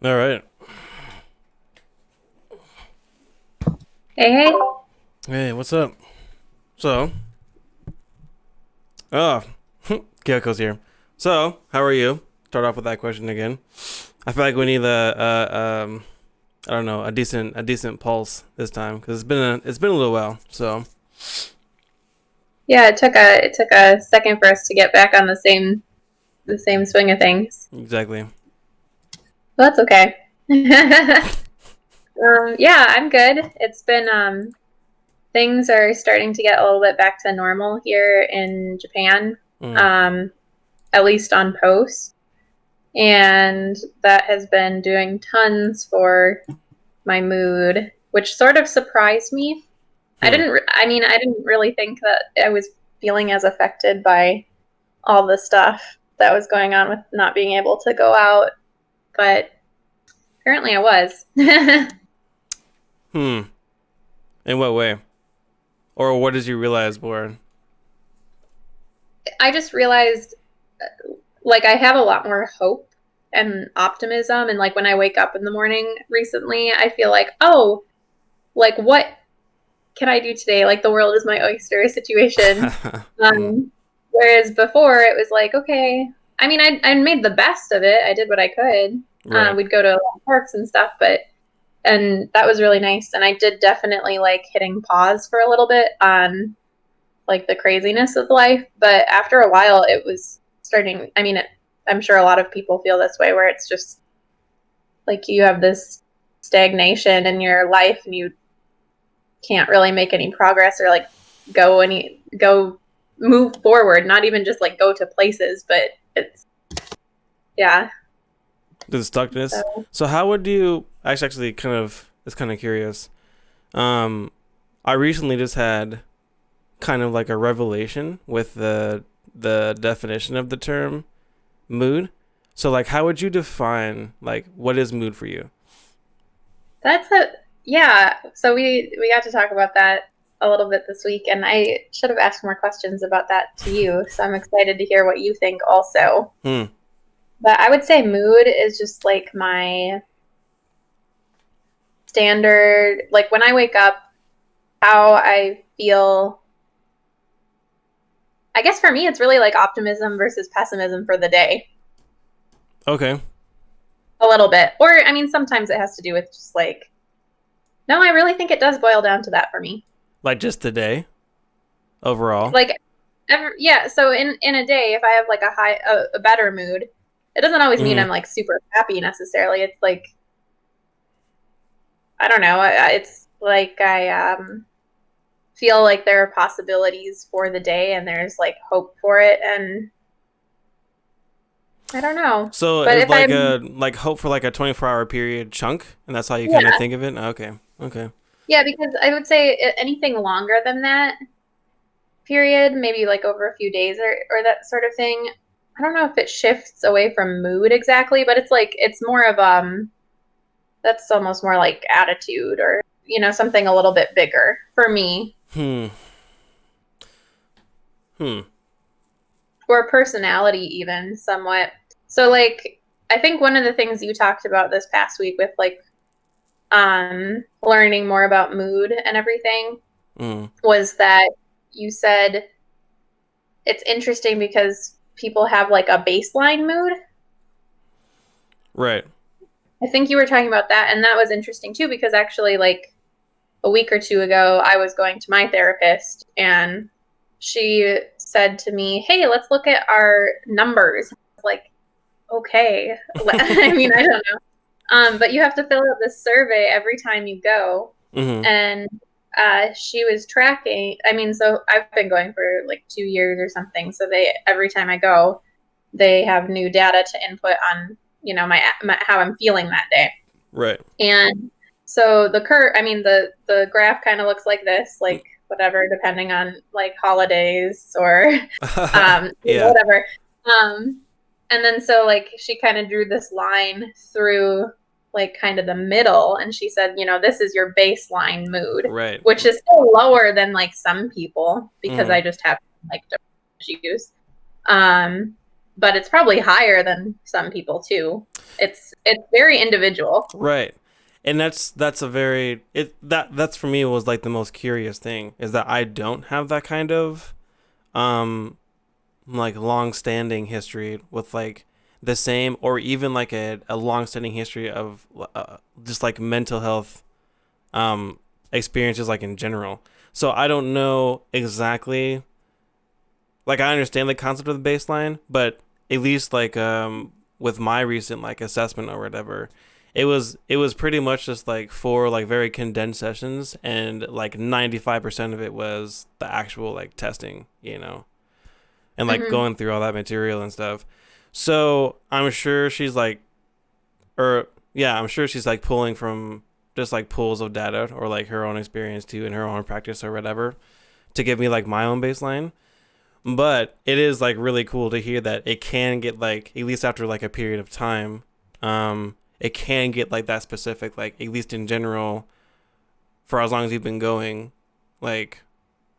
All right. Hey, hey. Hey, what's up? So, oh, Kyoko's here. So, how are you? Start off with that question again. I feel like we need I don't know, a decent pulse this time because it's been a little while. So, Yeah, it took a second for us to get back on the same swing of things. exactly. Well, that's okay. Yeah, I'm good. It's been things are starting to get a little bit back to normal here in Japan. Mm. Um, at least on post, and that has been doing tons for my mood, which sort of surprised me. Hmm. I didn't really think that I was feeling as affected by all the stuff that was going on with not being able to go out, but apparently I was. Hmm. In what way? Or what did you realize, Lauren? I just realized like I have a lot more hope and optimism, and like when I wake up in the morning recently, I feel like, "Oh, like what can I do today? Like the world is my oyster situation." Hmm. Whereas before it was like, okay, I made the best of it. I did what I could. Right. We'd go to parks and stuff, but and that was really nice. And I did definitely like hitting pause for a little bit on like the craziness of life. But after a while, it was starting. I'm sure a lot of people feel this way, where it's just like you have this stagnation in your life, and you can't really make any progress or like go move forward. Not even just like go to places, but it's yeah. The stuckness. So So, how would you actually kind of? It's kind of curious. Um, I recently just had kind of like a revelation with the definition of the term mood. So like how would you define like what is mood for you? that's a yeah. So we got to talk about that a little bit this week, and I should have asked more questions about that to you. So I'm excited to hear what you think also. Hmm. But I would say mood is just like my standard, like when I wake up, how I feel. I guess for me, it's really like optimism versus pessimism for the day, Okay. a little bit. Or, sometimes it has to do with just like, no, I really think it does boil down to that for me. Like just today overall. Like, yeah. So in a day, if I have like a better mood, it doesn't always mean Mhm. I'm like super happy necessarily. It's like I don't know. It's like I feel like there are possibilities for the day, and there's like hope for it, and I don't know. So But it's if like I'm a like hope for like a 24-hour period chunk and that's how you kind of yeah, think of it. Okay. Okay. yeah, because I would say anything longer than that period, maybe like over a few days or that sort of thing. I don't know if it shifts away from mood exactly, but it's like it's more of that's almost more like attitude or something a little bit bigger for me, Hmm. Hmm. or personality even somewhat. So like I think one of the things you talked about this past week with like learning more about mood and everything Mm. was that you said it's interesting because people have like a baseline mood. Right. I think you were talking about that, and that was interesting too because actually, like a week or two ago, I was going to my therapist, and she said to me, "Hey, let's look at our numbers." I was like, okay, I don't know, but you have to fill out this survey every time you go, Mhm. and she was tracking. So I've been going for like 2 years or something. So they every time I go, they have new data to input on my how I'm feeling that day. Right. And so the graph kind of looks like this, like whatever, depending on like holidays or Yeah. whatever. Um, and then so like she kind of drew this line through like kind of the middle, and she said, this is your baseline mood, Right. which is still lower than like some people because Mhm. I just have like different issues. Um, but it's probably higher than some people too. It's very individual. Right. And that's a very that's for me was like the most curious thing is that I don't have that kind of um like long-standing history with like the same or even like a long-standing history of just like mental health um experiences like in general. So I don't know exactly, like I understand the concept of the baseline, but at least like with my recent like assessment or whatever, it was pretty much just like four like very condensed sessions, and like 95% of it was the actual like testing, and like Hmm. going through all that material and stuff. So I'm sure she's like, or yeah, I'm sure she's like pulling from just like pools of data or like her own experience too and her own practice or whatever to give me like my own baseline. But it is like really cool to hear that it can get like, at least after like a period of time, it can get like that specific, like at least in general, for as long as you've been going, like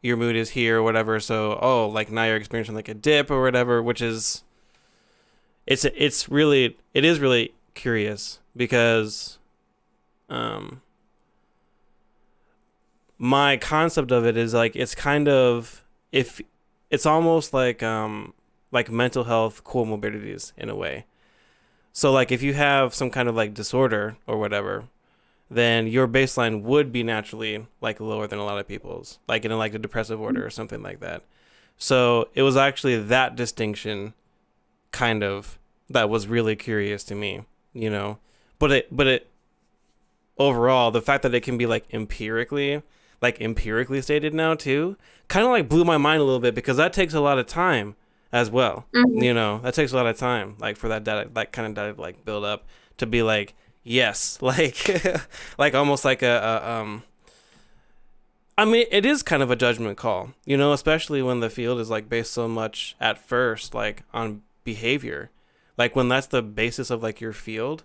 your mood is here or whatever. So like now you're experiencing like a dip or whatever, which is it is really curious because um my concept of it is like it's kind of, if it's almost like mental health comorbidities in a way. So like if you have some kind of like disorder or whatever, then your baseline would be naturally like lower than a lot of people's, like in like the depressive order or something like that. So it was actually that distinction kind of that was really curious to me, you know. But it overall, the fact that it can be like empirically stated now too, kind of like blew my mind a little bit because that takes a lot of time as well. Hmm. That takes a lot of time, like for that data, that kind of data, like build up to be like, yes, like, like almost like I mean, it is kind of a judgment call, especially when the field is like based so much at first, like on behavior, like when that's the basis of like your field.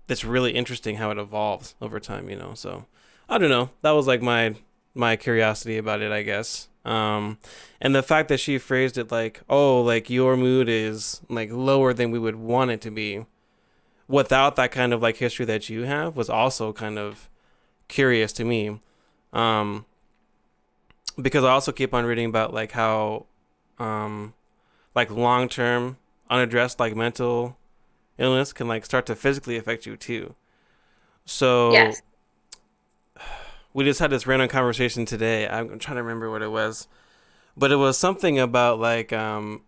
That's really interesting how it evolves over time. So I don't know. That was like my curiosity about it, I guess. And the fact that she phrased it like, "Oh, like your mood is like lower than we would want it to be," without that kind of like history that you have, was also kind of curious to me. Um, because I also keep on reading about like how, um, like long term unaddressed like mental illness can like start to physically affect you too. So Yes. we just had this random conversation today. I'm trying to remember what it was, but it was something about like oh,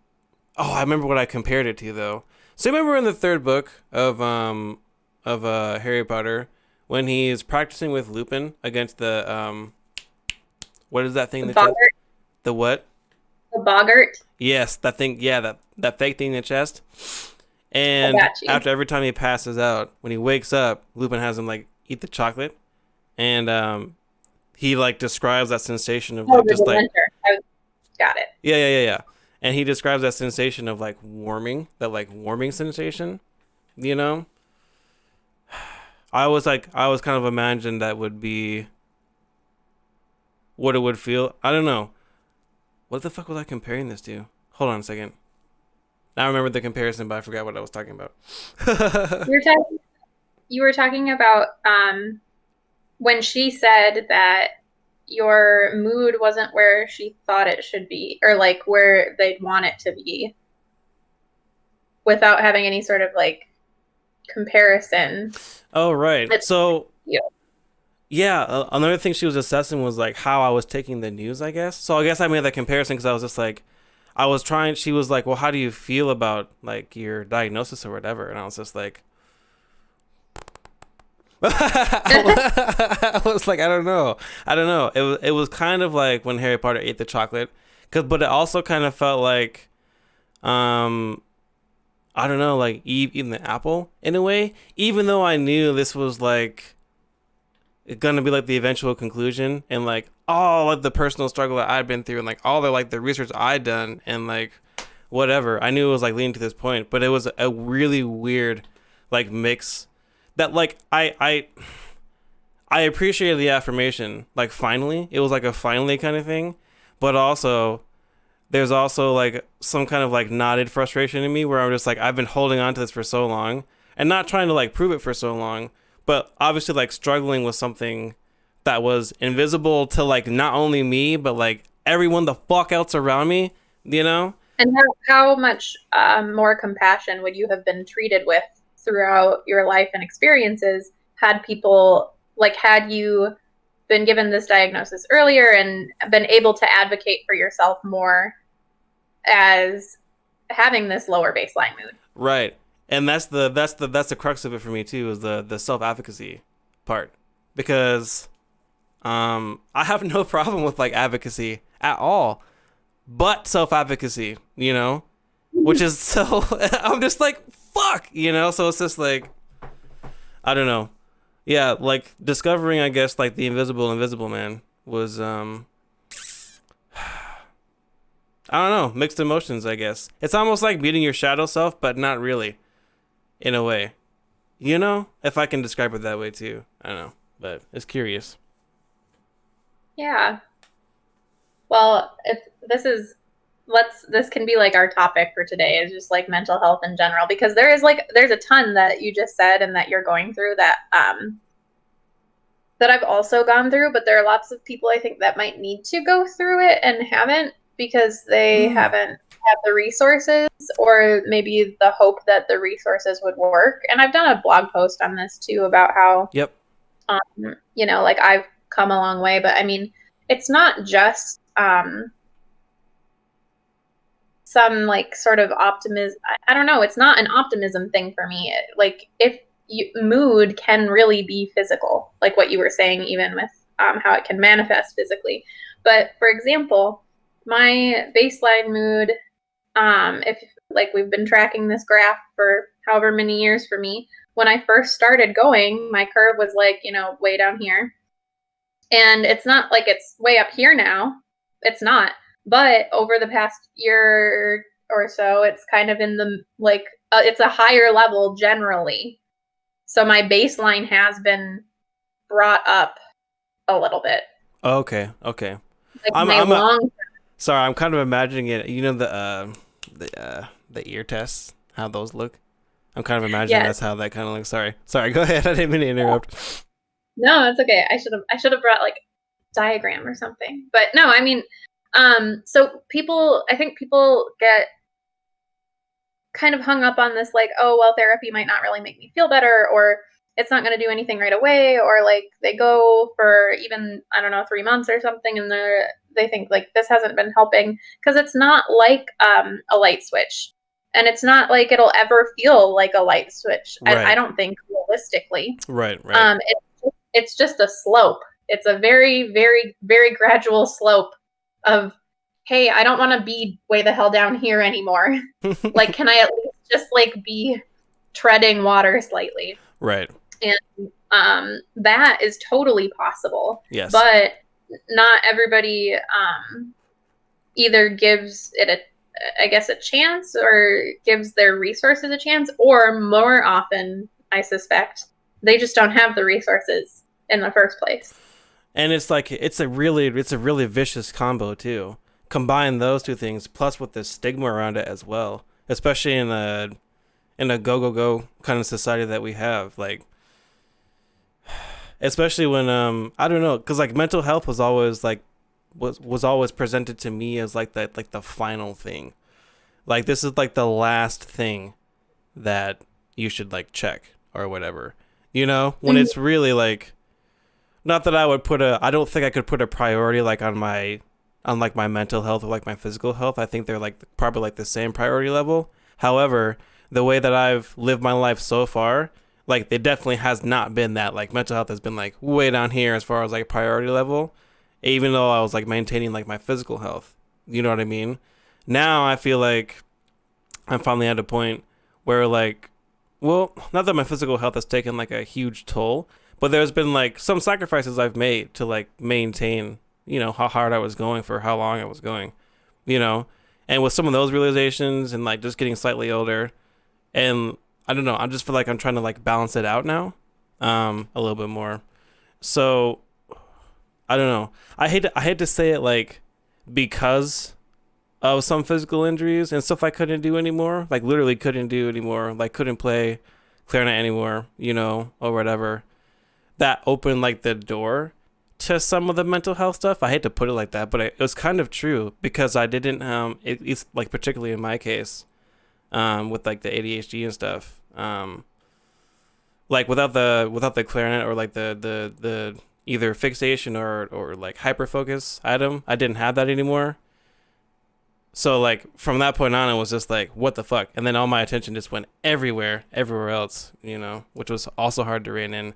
I remember what I compared it to though. So remember in the third book of Harry Potter when he's practicing with Lupin against the what is that thing The in the chest? boggart. The what? The boggart. Yes, that thing. Yeah, that fake thing in the chest. I And got you. after every time he passes out, when he wakes up, Lupin has him like eat the chocolate, and he like describes that sensation of Oh, like the just like, Dementor. I got it. yeah, and he describes that sensation of like warming, that like warming sensation, you know. I was kind of imagined that would be what it would feel. I don't know. What the fuck was I comparing this to? Hold on a second. Now I remember the comparison, but I forgot what I was talking about. You were talking. You were talking about when she said that your mood wasn't where she thought it should be, or like where they'd want it to be, without having any sort of like comparison. Oh right. It's So you. yeah, another thing she was assessing was like how I was taking the news, I guess. So I guess I made that comparison because I was just like, I was trying. She was like, "Well, how do you feel about like your diagnosis or whatever?" And I was just like, I was like, I don't know. It was kind of like when Harry Potter ate the chocolate, but it also kind of felt like, um, I don't know, like Eve eating the apple in a way. Even though I knew this was like gonna be like the eventual conclusion, and like all of the personal struggle that I'd been through, and like all the like the research I'd done, and like whatever, I knew it was like leading to this point. But it was a really weird like mix that like I appreciated the affirmation. Like finally, it was like a finally kind of thing, but also there's also like some kind of like knotted frustration in me where I'm just like, I've been holding on to this for so long and not trying to like prove it for so long, but obviously like struggling with something that was invisible to like not only me, but like everyone the fuck else around me, you know? And how much more compassion would you have been treated with throughout your life and experiences had people, like, had you been given this diagnosis earlier and been able to advocate for yourself more as having this lower baseline mood? Right. And that's the crux of it for me too, is the self-advocacy part. Because I have no problem with like advocacy at all, but self-advocacy, you know, which is so I'm just like fuck, you know. So it's just like, I don't know. Yeah, like discovering, I guess, like the invisible man was I don't know, mixed emotions, I guess. It's almost like meeting your shadow self, but not really, in a way. You know, if I can describe it that way too. I don't know, but it's curious. Yeah. Well, if this is this can be like our topic for today, is just like mental health in general, because there's a ton that you just said and that you're going through that I've also gone through, but there are lots of people I think that might need to go through it and haven't, because they haven't had the resources, or maybe the hope that the resources would work. And I've done a blog post on this too about how, Yep. like I've come a long way, but I mean, it's not just some like sort of optimism. I don't know. It's not an optimism thing for me. Like if mood can really be physical, like what you were saying, even with how it can manifest physically. But for example, my baseline mood, if like we've been tracking this graph for however many years for me, when I first started going, my curve was like, way down here. And it's not like it's way up here now. It's not. But over the past year or so, it's kind of in the, like, it's a higher level generally. So my baseline has been brought up a little bit. Okay. Okay. Like I'm my I'm a, long. sorry. I'm kind of imagining it. You know the ear tests, how those look. I'm kind of imagining Yes. that's how that kind of looks. Sorry. Go ahead. I didn't mean to interrupt. No, it's okay. I should have brought like diagram or something. But no, I mean, so I think people get kind of hung up on this, like, oh, well, therapy might not really make me feel better, or it's not going to do anything right away, or like they go for even, I don't know, 3 months or something, and they think like this hasn't been helping, because it's not like a light switch, and it's not like it'll ever feel like a light switch. Right. I don't think realistically. Right. Right. It's just a slope. It's a very, very, very gradual slope of, hey, I don't want to be way the hell down here anymore. Like, can I at least just like be treading water slightly? Right. And that is totally possible. Yes. But not everybody either gives it a chance, or gives their resources a chance, or more often, I suspect, they just don't have the resources in the first place. And it's like it's a really vicious combo too. Combine those two things plus with the stigma around it as well, especially in a go kind of society that we have, like, especially when I don't know, because like mental health was always like was always presented to me as like the final thing, like this is like the last thing that you should like check or whatever, when it's really like, not that I don't think I could put a priority like on my mental health or like my physical health. I think they're like probably like the same priority level. However, the way that I've lived my life so far, like it definitely has not been that. Like mental health has been like way down here as far as like priority level, even though I was like maintaining like my physical health. You know what I mean? Now I feel like I'm finally at a point where like, well, not that my physical health has taken like a huge toll, but there's been like some sacrifices I've made to like maintain, how hard I was going for how long I was going, and with some of those realizations and like just getting slightly older, and I don't know, I just feel like I'm trying to like balance it out now, a little bit more. So I don't know. I hate to say it, like, because of some physical injuries and stuff I couldn't do anymore. Like literally couldn't do anymore. Like couldn't play clarinet anymore, you know, or whatever. That opened like the door to some of the mental health stuff. I hate to put it like that, but it was kind of true because I didn't it's like particularly in my case, with like the ADHD and stuff. Like without the clarinet or like the either fixation or like hyper focus item, I didn't have that anymore. So like from that point on, it was just like what the fuck, and then all my attention just went everywhere else, you know, which was also hard to rein in.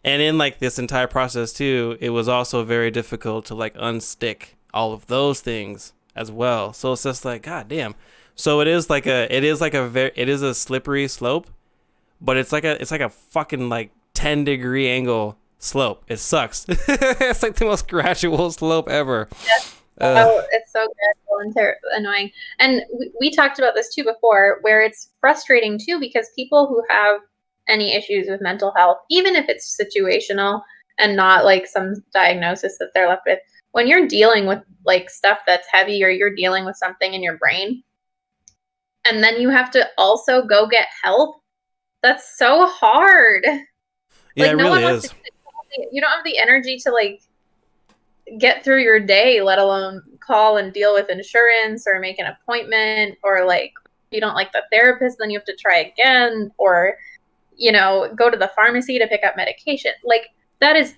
And in like this entire process too, it was also very difficult to like unstick all of those things as well. So it's just like, god damn. So it is a slippery slope, but it's like a fucking like 10-degree angle slope. It sucks. It's like the most gradual slope ever. Oh, it's so good and annoying. And we talked about this too before, where it's frustrating too because people who have any issues with mental health, even if it's situational and not like some diagnosis that they're left with, when you're dealing with like stuff that's heavy or you're dealing with something in your brain, and then you have to also go get help, that's so hard. Yeah, Like it no really one wants is. to. You don't have the energy to like get through your day, let alone call and deal with insurance or make an appointment, or like you don't like the therapist, then you have to try again, or go to the pharmacy to pick up medication. Like that is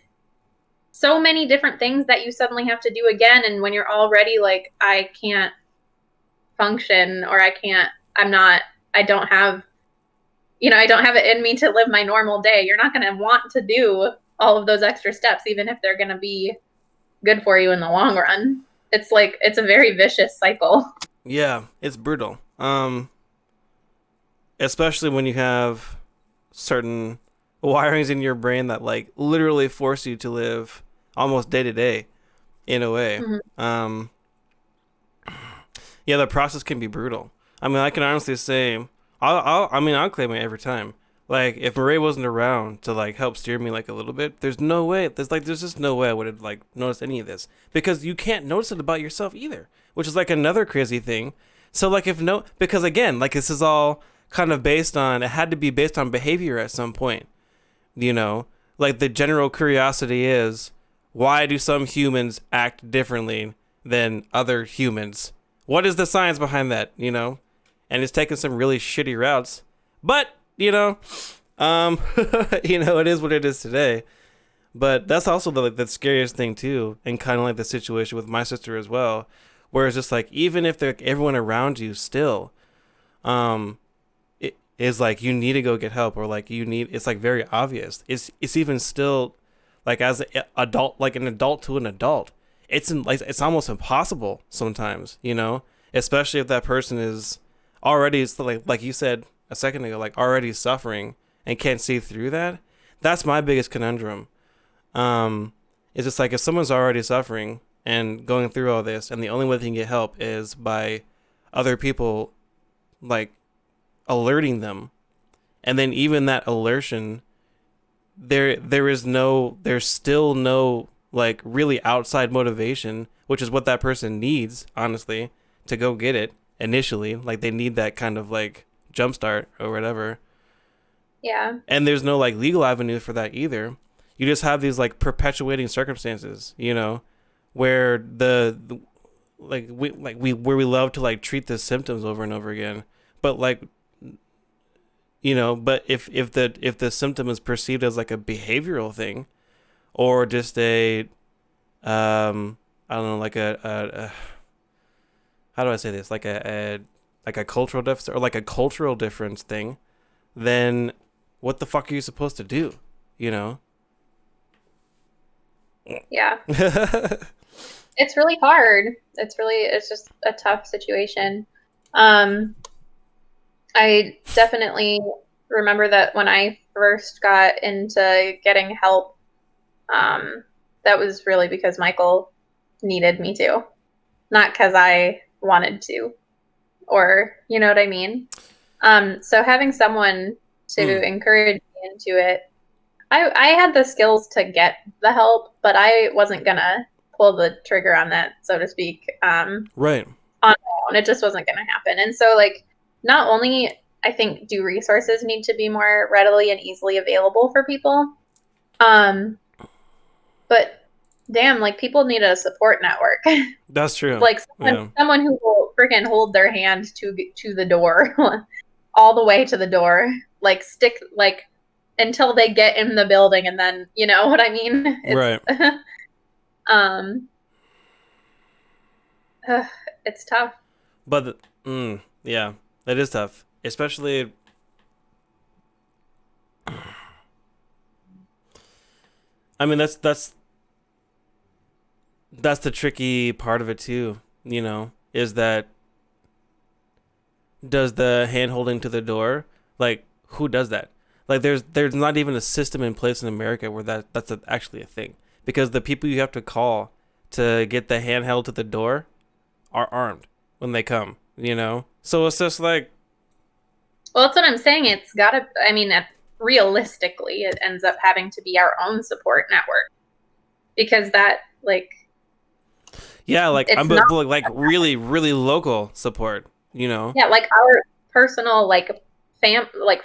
so many different things that you suddenly have to do again. And when you're already like, I can't function, or I don't have, I don't have it in me to live my normal day. You're not going to want to do all of those extra steps, even if they're going to be good for you in the long run. It's like, it's a very vicious cycle. Yeah, it's brutal. Especially when you have certain wirings in your brain that like literally force you to live almost day to day in a way. Mm-hmm. Yeah, the process can be brutal. I mean, I can honestly say, I'll claim it every time. Like, if Murray wasn't around to like help steer me like a little bit, there's no way. There's just no way I would have like noticed any of this because you can't notice it about yourself either, which is like another crazy thing. So like, because again, like this is all kind of it had to be based on behavior at some point, you know, like the general curiosity is, why do some humans act differently than other humans? What is the science behind that, you know? And it's taken some really shitty routes, but um, it is what it is today. But that's also the scariest thing too, and kind of like the situation with my sister as well, where it's just like even if everyone around you still, it is like you need to go get help, or like it's like very obvious. It's even still like as an adult, like an adult to an adult, it's almost impossible sometimes, especially if that person is already like you said a second ago, like already suffering and can't see through that. That's my biggest conundrum. It's just like if someone's already suffering and going through all this, and the only way they can get help is by other people like alerting them, and then even that alertion, there's still no like really outside motivation, which is what that person needs, honestly, to go get it initially. Like they need that kind of like jumpstart or whatever. Yeah. And there's no like legal avenue for that either. You just have these like perpetuating circumstances, where where we love to like treat the symptoms over and over again. But like, but if the symptom is perceived as like a behavioral thing, or just a I don't know, like a how do I say this, like a cultural deficit or like a cultural difference thing, then what the fuck are you supposed to do? Yeah. It's really hard. It's just a tough situation. I definitely remember that when I first got into getting help, that was really because Michael needed me to, not because I wanted to, or you know what I mean? So having someone to encourage me into it, I had the skills to get the help, but I wasn't gonna pull the trigger on that, so to speak, right. on my known. It just wasn't going to happen. And so, like, not only I think do resources need to be more readily and easily available for people, but damn, like, people need a support network. That's true. Like someone who will freaking hold their hand to the door, all the way to the door, like stick like until they get in the building, and then you know what I mean. Right. It's tough. But yeah, it is tough, especially. I mean, that's the tricky part of it too. You know, is that does the hand holding to the door, like, who does that? Like, there's not even a system in place in America where that's actually a thing, because the people you have to call to get the hand held to the door are armed when they come, you know? So it's just like, well, that's what I'm saying. It's gotta, I mean, realistically, it ends up having to be our own support network, because that, like, yeah, like, I'm like really, really local support, you know? Yeah, like our personal, like,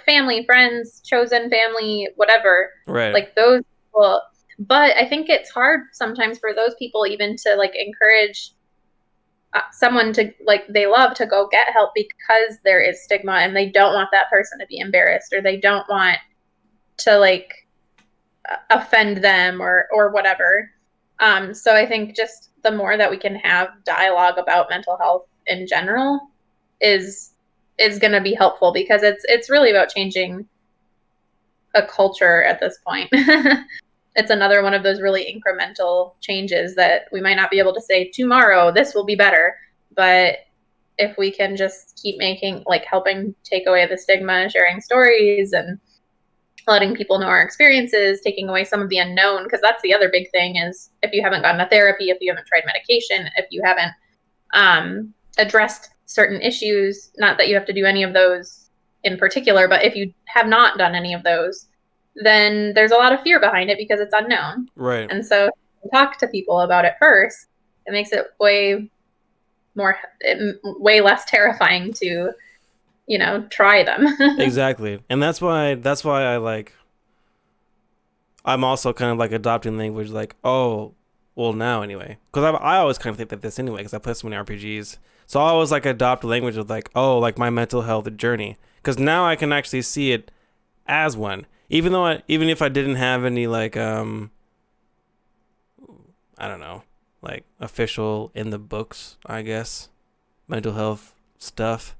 family, friends, chosen family, whatever. Right. Like those people. But I think it's hard sometimes for those people even to, like, encourage someone to, like, they love to go get help, because there is stigma and they don't want that person to be embarrassed, or they don't want to, like, offend them or whatever. So I think just the more that we can have dialogue about mental health in general is going to be helpful, because it's really about changing a culture at this point. It's another one of those really incremental changes that we might not be able to say tomorrow this will be better, but if we can just keep making, like, helping take away the stigma, sharing stories, and letting people know our experiences, taking away some of the unknown, because that's the other big thing, is if you haven't gotten a therapy, if you haven't tried medication, if you haven't addressed certain issues, not that you have to do any of those in particular, but if you have not done any of those, then there's a lot of fear behind it because it's unknown. Right. And so talk to people about it first. It makes it way less terrifying to, you know, try them. Exactly. And that's why I, like, I'm also kind of like adopting language, like, oh, well, now anyway, because I always kind of think that this anyway, because I play so many RPGs. So I always, like, adopt language of, like, oh, like, my mental health journey, because now I can actually see it as one, even if I didn't have any, like, I don't know, like, official in the books, I guess, mental health stuff.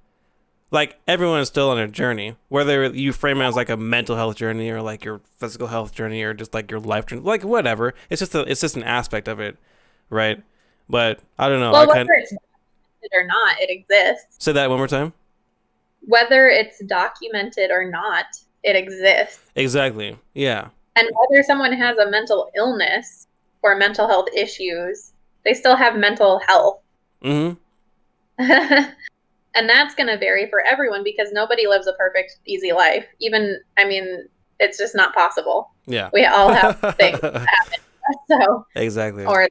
Like, everyone is still on a journey, whether you frame it as, like, a mental health journey, or, like, your physical health journey, or just, like, your life journey, like, whatever. It's just an aspect of it, right? But I don't know. Well, whether it's documented or not, it exists. Say that one more time. Whether it's documented or not, it exists. Exactly. Yeah. And whether someone has a mental illness or mental health issues, they still have mental health. Mm-hmm. And that's going to vary for everyone, because nobody lives a perfect, easy life. Even, I mean, it's just not possible. Yeah. We all have things that happen to us, so. Exactly. Or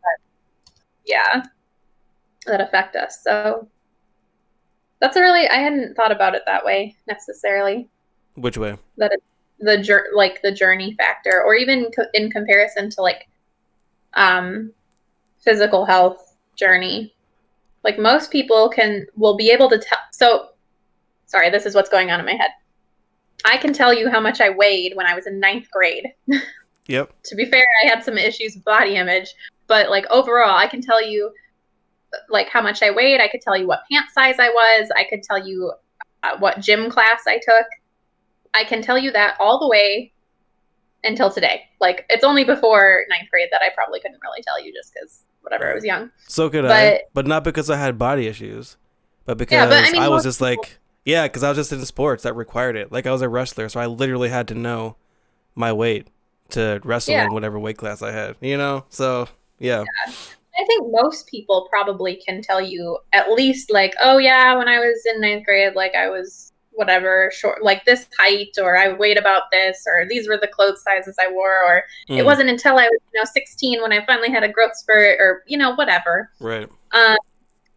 that affect us. So that's I hadn't thought about it that way necessarily. Which way? That it's the journey factor, or even in comparison to, like, physical health journey. Like, most people will be able to tell. So, sorry, this is what's going on in my head. I can tell you how much I weighed when I was in 9th grade. Yep. To be fair, I had some issues with body image, but, like, overall, I can tell you, like, how much I weighed. I could tell you what pant size I was. I could tell you what gym class I took. I can tell you that all the way until today. Like, it's only before 9th grade that I probably couldn't really tell you, just because whatever, I was young. So could I, but not because I had body issues, but because I was just like, because I was just in sports that required it. Like, I was a wrestler, so I literally had to know my weight to wrestle in whatever weight class I had, you know? So, yeah. I think most people probably can tell you at least, like, oh yeah, when I was in 9th grade, like, I was whatever, short, like this height, or I weighed about this, or these were the clothes sizes I wore, or it wasn't until I was 16 when I finally had a growth spurt, or whatever. Right.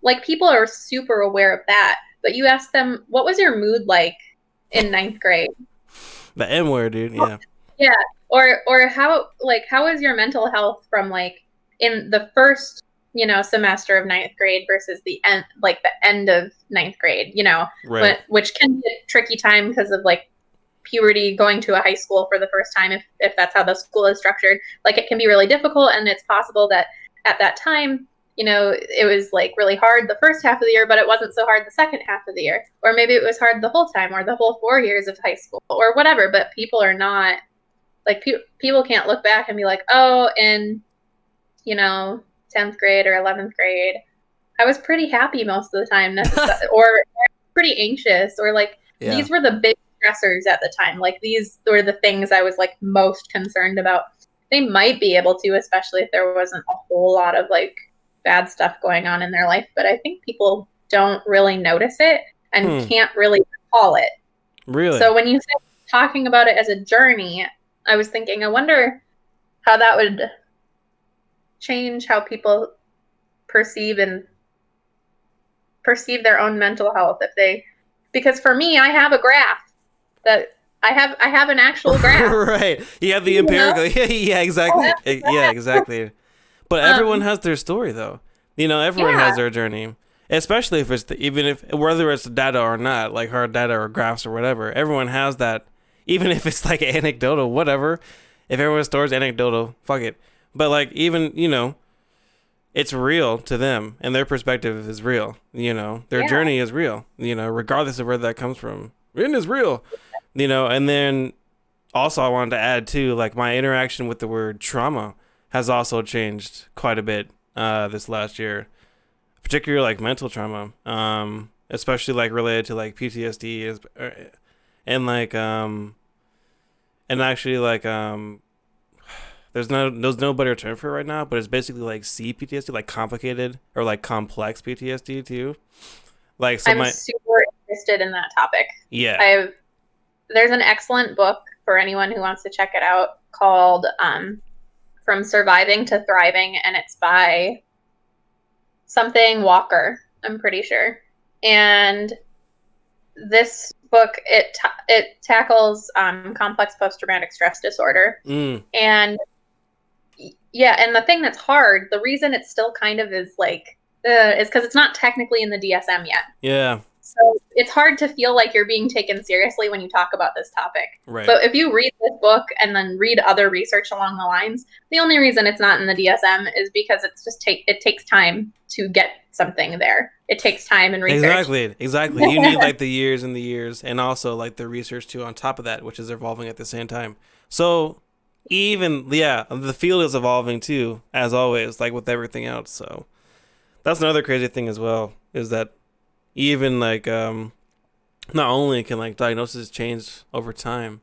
like people are super aware of that, but you ask them, what was your mood like in ninth grade? The N word, dude. Yeah. Yeah. Or how is your mental health from like in the first, semester of ninth grade versus the end of ninth grade, Right. which can be a tricky time because of like puberty, going to a high school for the first time, if that's how the school is structured. Like it can be really difficult, and it's possible that at that time, it was like really hard the first half of the year, but it wasn't so hard the second half of the year. Or maybe it was hard the whole time, or the whole 4 years of high school, or whatever. But people are not like people can't look back and be like, oh, in 10th grade or 11th grade, I was pretty happy most of the time, or pretty anxious, or like Yeah. these were the big stressors at the time. Like these were the things I was like most concerned about. They might be able to, especially if there wasn't a whole lot of like bad stuff going on in their life. But I think people don't really notice it and can't really recall it. Really? So when you say talking about it as a journey, I was thinking, I wonder how that would change how people perceive their own mental health because for me, I have a graph that I have an actual graph. Right. You have the empirical. Yeah, exactly. Yeah, exactly. But everyone has their story, though. Everyone has their journey. Especially if it's whether it's data or not, like hard data or graphs or whatever. Everyone has that. Even if it's like anecdotal, whatever. If everyone's story is anecdotal, fuck it. But like even it's real to them, and their perspective is real. Their journey is real. Regardless of where that comes from, it is real. And then also I wanted to add too, like my interaction with the word trauma has also changed quite a bit this last year, particularly like mental trauma, especially like related to like PTSD and like and actually like there's no better term for it right now, but it's basically like CPTSD, like complicated or like complex PTSD too. Like so I'm super interested in that topic. Yeah. There's an excellent book for anyone who wants to check it out called From Surviving to Thriving, and it's by something Walker, I'm pretty sure. And this book, it tackles complex post-traumatic stress disorder. And yeah, and the thing that's hard, the reason it still kind of is like is because it's not technically in the DSM yet. Yeah. So it's hard to feel like you're being taken seriously when you talk about this topic. Right. So if you read this book and then read other research along the lines, the only reason it's not in the DSM is because it's just it takes time to get something there. It takes time and research. Exactly. You need like the years and the years, and also like the research too on top of that, which is evolving at the same time. So even the field is evolving too, as always, like with everything else. So that's another crazy thing as well, is that even like not only can like diagnosis change over time,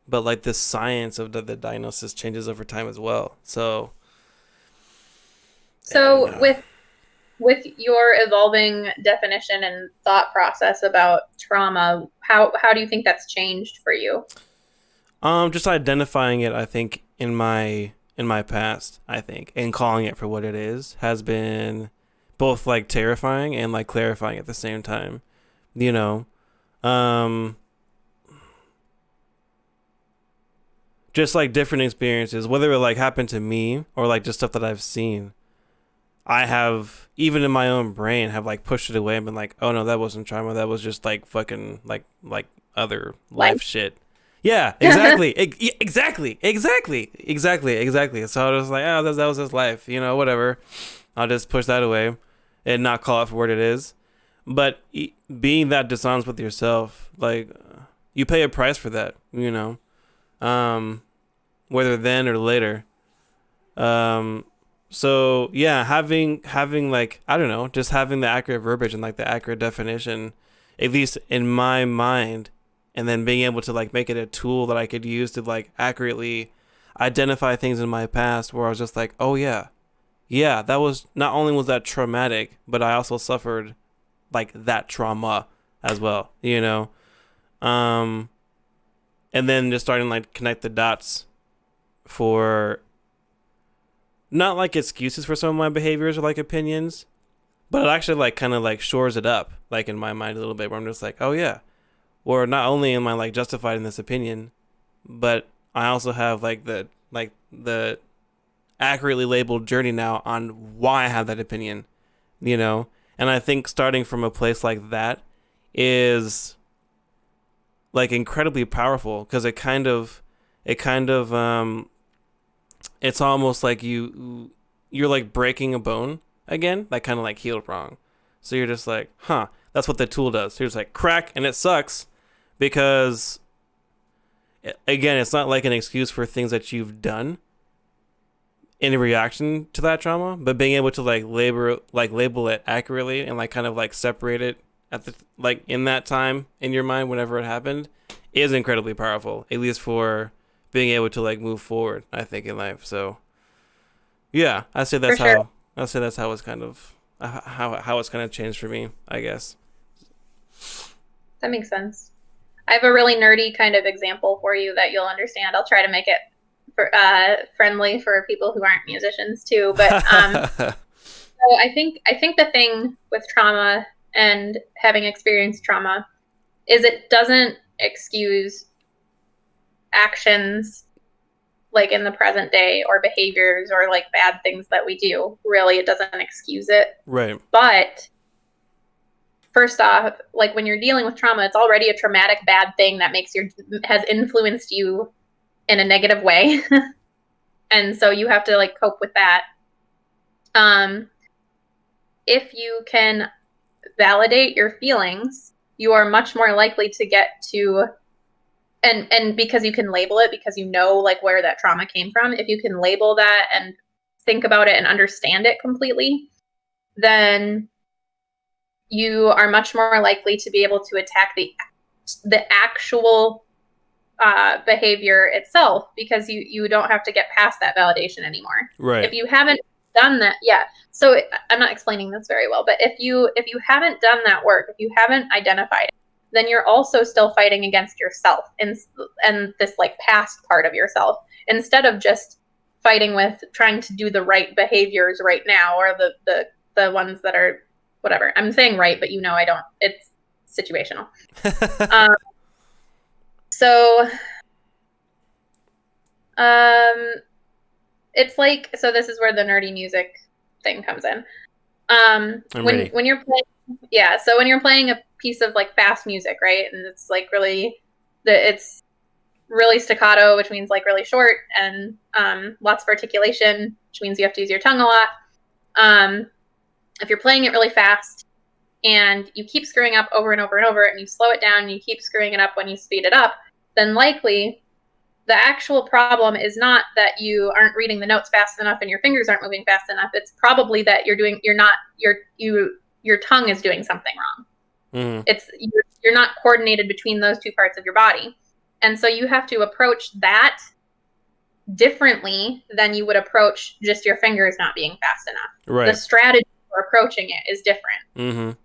but like the science of the diagnosis changes over time as well. So with your evolving definition and thought process about trauma, how do you think that's changed for you? Just identifying it, I think, in my past, I think, and calling it for what it is has been both like terrifying and like clarifying at the same time. Just like different experiences, whether it like happened to me or like just stuff that I've seen, I have, even in my own brain, have like pushed it away and been like, oh no, that wasn't trauma, that was just like fucking like other life shit. Yeah, exactly. Exactly. So I was like, oh, that was his life, whatever. I'll just push that away and not call it for what it is. But being that dishonest with yourself, like, you pay a price for that, whether then or later. So yeah, having like, I don't know, just having the accurate verbiage and like the accurate definition, at least in my mind, and then being able to like make it a tool that I could use to like accurately identify things in my past where I was just like, oh yeah, that was, not only was that traumatic, but I also suffered like that trauma as well, and then just starting like connect the dots for not like excuses for some of my behaviors or like opinions, but it actually like kind of like shores it up, like in my mind a little bit, where I'm just like, oh yeah, or not only am I like justified in this opinion, but I also have the accurately labeled journey now on why I have that opinion, you know? And I think starting from a place like that is like incredibly powerful, because it's almost like you're like breaking a bone again that kind of like healed wrong. So you're just like, huh, that's what the tool does. So you're just like crack, and it sucks because again, it's not like an excuse for things that you've done in reaction to that trauma, but being able to label it accurately and like kind of like separate it at the like in that time in your mind whenever it happened is incredibly powerful, at least for being able to like move forward, I think, in life. So yeah, For sure. I'd say that's how it's kind of how it's kind of changed for me, I guess. That makes sense. I have a really nerdy kind of example for you that you'll understand. I'll try to make it friendly for people who aren't musicians too. But so I think the thing with trauma and having experienced trauma is it doesn't excuse actions like in the present day or behaviors or like bad things that we do. Really, it doesn't excuse it. Right. But first off, like when you're dealing with trauma, it's already a traumatic bad thing that has influenced you in a negative way. And so you have to like cope with that. If you can validate your feelings, you are much more likely to get to and because you can label it, because you know like where that trauma came from, if you can label that and think about it and understand it completely, then you are much more likely to be able to attack the actual behavior itself, because you don't have to get past that validation anymore. Right. If you haven't done that, yeah. So I'm not explaining this very well, but if you haven't done that work, if you haven't identified it, then you're also still fighting against yourself and this like past part of yourself, instead of just fighting with trying to do the right behaviors right now, or the ones that are whatever. I'm saying right, but I don't. It's situational. So, it's like, so this is where the nerdy music thing comes in. When you're playing, yeah. So when you're playing a piece of like fast music, right, and it's like it's really staccato, which means like really short, and lots of articulation, which means you have to use your tongue a lot. If you're playing it really fast and you keep screwing up over and over and over, and you slow it down and you keep screwing it up when you speed it up, then likely the actual problem is not that you aren't reading the notes fast enough and your fingers aren't moving fast enough. It's probably that your tongue is doing something wrong. It's you're not coordinated between those two parts of your body. And so you have to approach that differently than you would approach just your fingers not being fast enough. Right. The strategy for approaching it is different.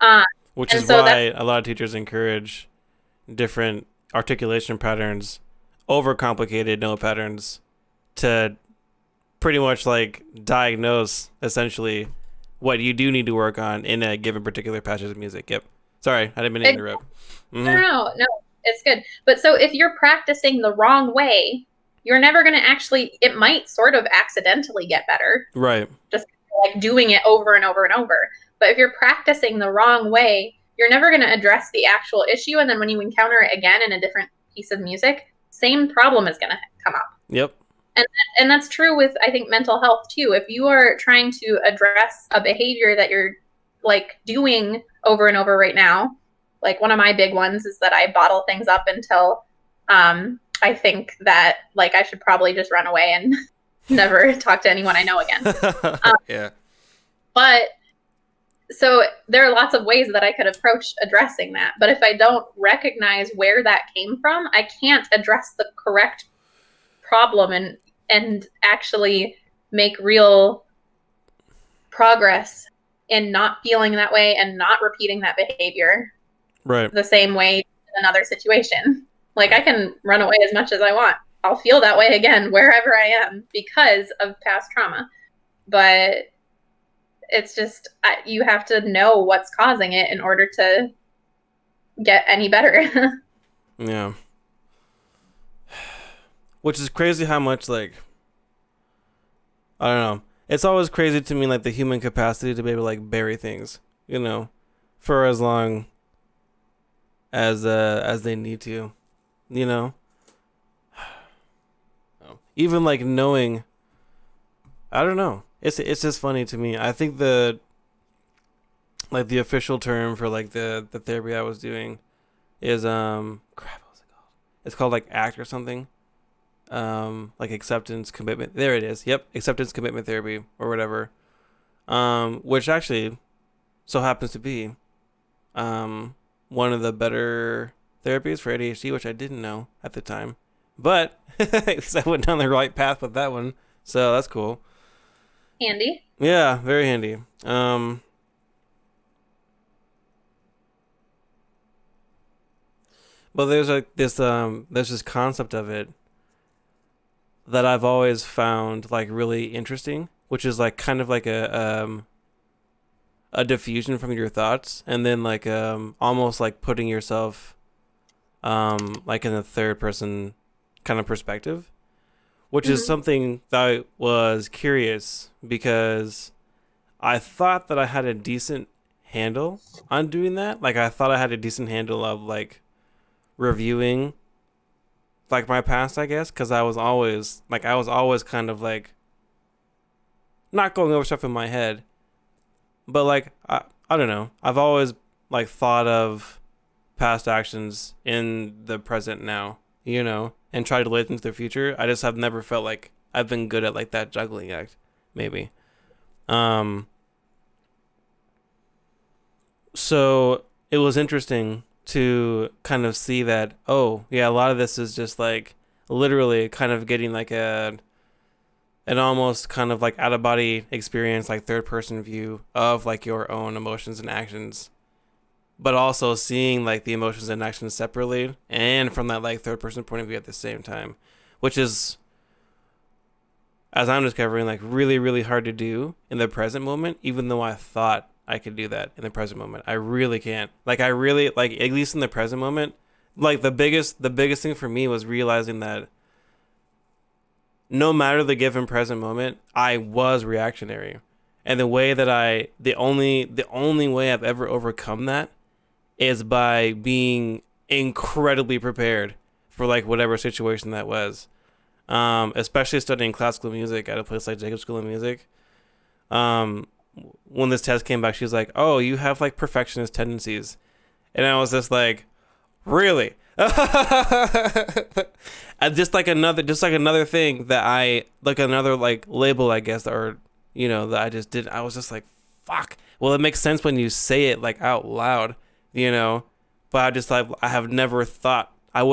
Which is why a lot of teachers encourage different articulation patterns, overcomplicated note patterns, to pretty much like diagnose essentially what you do need to work on in a given particular passage of music. Yep. Sorry, I didn't mean to interrupt. No, it's good. But so if you're practicing the wrong way, you're never going to it might sort of accidentally get better. Right. Just like doing it over and over and over. But if you're practicing the wrong way, you're never going to address the actual issue. And then when you encounter it again in a different piece of music, same problem is going to come up. Yep. And that's true with, I think, mental health too. If you are trying to address a behavior that you're like doing over and over right now, like one of my big ones is that I bottle things up until I think that like I should probably just run away and never talk to anyone I know again. Yeah. But so there are lots of ways that I could approach addressing that. But if I don't recognize where that came from, I can't address the correct problem and actually make real progress in not feeling that way and not repeating that behavior the same way in another situation. Like I can run away as much as I want. I'll feel that way again wherever I am because of past trauma. But It's just you have to know what's causing it in order to get any better. Yeah. Which is crazy how much, like, I don't know. It's always crazy to me, like, the human capacity to be able to, like, bury things, you know, for as long as they need to, you know. Even like knowing, I don't know. It's just funny to me. I think the official term for like the therapy I was doing is crap. What's it called? It's called like ACT or something. Like acceptance commitment. There it is. Yep, acceptance commitment therapy or whatever. Which actually so happens to be one of the better therapies for ADHD, which I didn't know at the time. But I went down the right path with that one, so that's cool. Handy. Yeah, very handy. But there's like there's this concept of it that I've always found like really interesting, which is like kind of like a diffusion from your thoughts, and then like almost like putting yourself like in a third person kind of perspective, which is something that I was curious because I thought that I had a decent handle on doing that. Like I thought I had a decent handle of like reviewing like my past, I guess, because I was always kind of like not going over stuff in my head, but like I don't know. I've always like thought of past actions in the present now, you know, and try to relate into the future. I just have never felt like I've been good at like that juggling act, maybe. Um, so it was interesting to kind of see that, oh, yeah, a lot of this is just like literally kind of getting like an almost kind of like out of body experience, like third person view of like your own emotions and actions, but also seeing like the emotions and actions separately and from that like third person point of view at the same time, which is, as I'm discovering, like really, really hard to do in the present moment, even though I thought I could do that in the present moment. I really can't. Like I really like, at least in the present moment, like the biggest thing for me was realizing that no matter the given present moment, I was reactionary. And the way that the only way I've ever overcome that is by being incredibly prepared for like whatever situation that was. Especially studying classical music at a place like Jacob School of Music. Um, when this test came back, she was like, "Oh, you have like perfectionist tendencies," and I was just like, "Really?" And just like another thing that I like another like label, I guess, or that I just did. I was just like, "Fuck." Well, it makes sense when you say it like out loud, you know. But I just like I would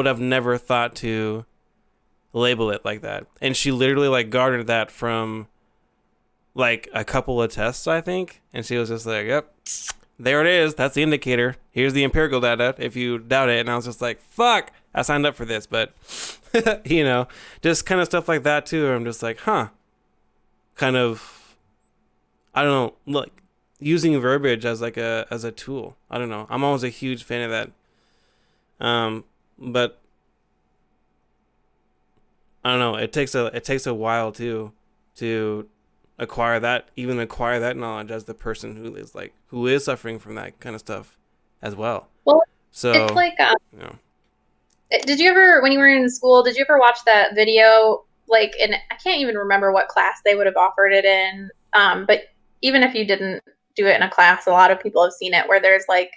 have never thought to label it like that. And she literally like garnered that from like a couple of tests, I think. And she was just like, "Yep, there it is. That's the indicator. Here's the empirical data if you doubt it." And I was just like, fuck, I signed up for this. But, just kind of stuff like that too. I'm just like, huh. Kind of, I don't know, like using verbiage as like as a tool. I don't know. I'm always a huge fan of that. But I don't know. It takes a while too to acquire that knowledge as the person who is suffering from that kind of stuff as well. Well, it's So, like, you know, did you ever, when you were in school, did you ever watch that video? Like, in I can't even remember what class they would have offered it in. But even if you didn't do it in a class, a lot of people have seen it where there's like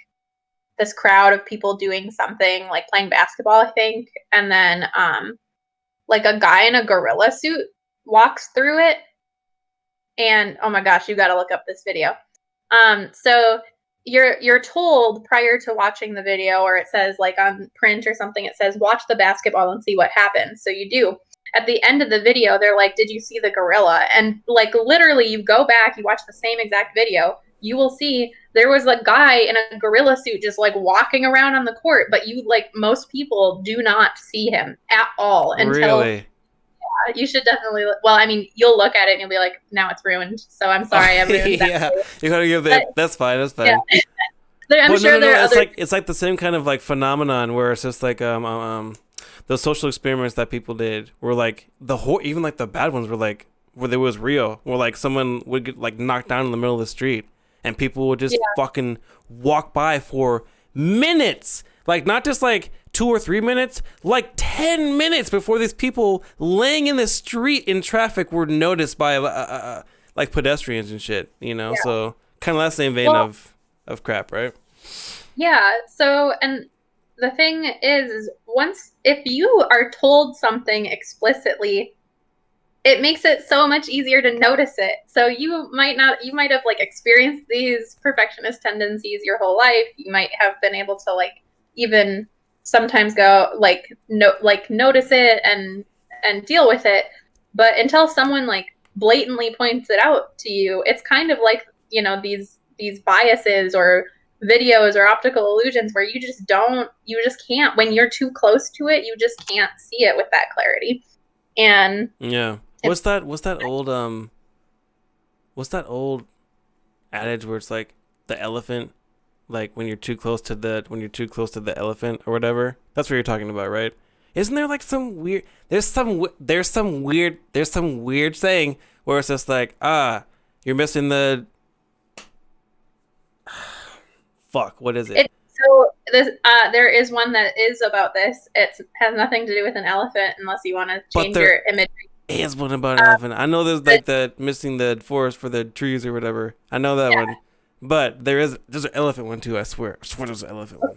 this crowd of people doing something, like playing basketball, I think, and then like a guy in a gorilla suit walks through it, and oh my gosh, you got to look up this video. So you're told prior to watching the video, or it says like on print or something, it says watch the basketball and see what happens. So you do. At the end of the video, they're like, "Did you see the gorilla?" And like literally, you go back, you watch the same exact video, you will see there was a guy in a gorilla suit just like walking around on the court, but you like most people do not see him at all until really, you should definitely. Well, I mean, you'll look at it and you'll be like, now it's ruined. So I'm sorry, I ruined that. Yeah, you gotta give it. That's fine. That's fine. Yeah. I'm sure there are it's other. it's like the same kind of like phenomenon where it's just like those social experiments that people did were like even like the bad ones were like where there was real, where like someone would get like knocked down in the middle of the street and people would just fucking walk by for minutes, like not just like 2 or 3 minutes, like 10 minutes before these people laying in the street in traffic were noticed by like pedestrians and shit, you know. Yeah. So kind of that same vein of crap, right? Yeah. So, and the thing is once, if you are told something explicitly, it makes it so much easier to notice it. So you might have like experienced these perfectionist tendencies your whole life. You might have been able to like even sometimes go like notice it and deal with it. But until someone like blatantly points it out to you, it's kind of like, you know, these biases or videos or optical illusions where you just can't, when you're too close to it, you just can't see it with that clarity. And yeah. What's that old adage where it's like the elephant, like when you're too close to the elephant or whatever? That's what you're talking about, right? Isn't there like some weird there's some weird saying where it's just like, you're missing the fuck, what is it? So this there is one that is about this. It has nothing to do with an elephant unless you want to change your imagery. Is one about an elephant. I know there's like the missing the forest for the trees or whatever. I know that one. But there's an elephant one too, I swear. I swear there's an elephant one.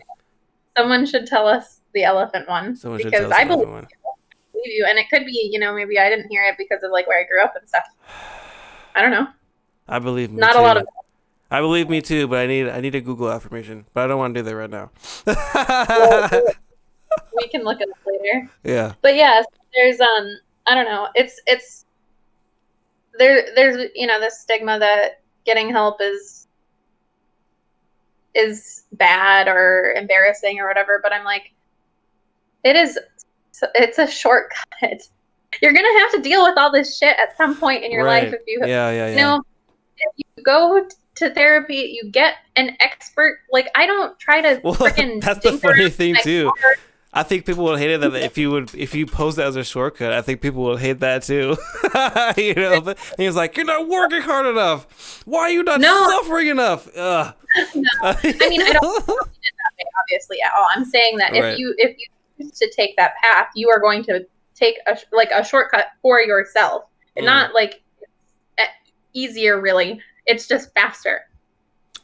Someone should tell us the elephant one. Someone should tell us the elephant one. I believe you. And it could be, you know, maybe I didn't hear it because of like where I grew up and stuff. I don't know. I believe me Not too. a lot of I believe me too, but I need a Google affirmation. But I don't want to do that right now. We can look at it later. Yeah. But yeah, there's I don't know. It's there's you know, this stigma that getting help is bad or embarrassing or whatever, but I'm like, it's a shortcut. You're gonna have to deal with all this shit at some point in your life if you you know, if you go to therapy, you get an expert. Like, I don't try to freaking that's the funny thing too. I think people will hate it that if you pose that as a shortcut, I think people will hate that too. You know, but he's like, you're not working hard enough. Why are you not suffering enough? Ugh. No, I mean, I don't mean it that way, obviously, at all. I'm saying that if you choose to take that path, you are going to take a shortcut for yourself, and not like easier. Really, it's just faster.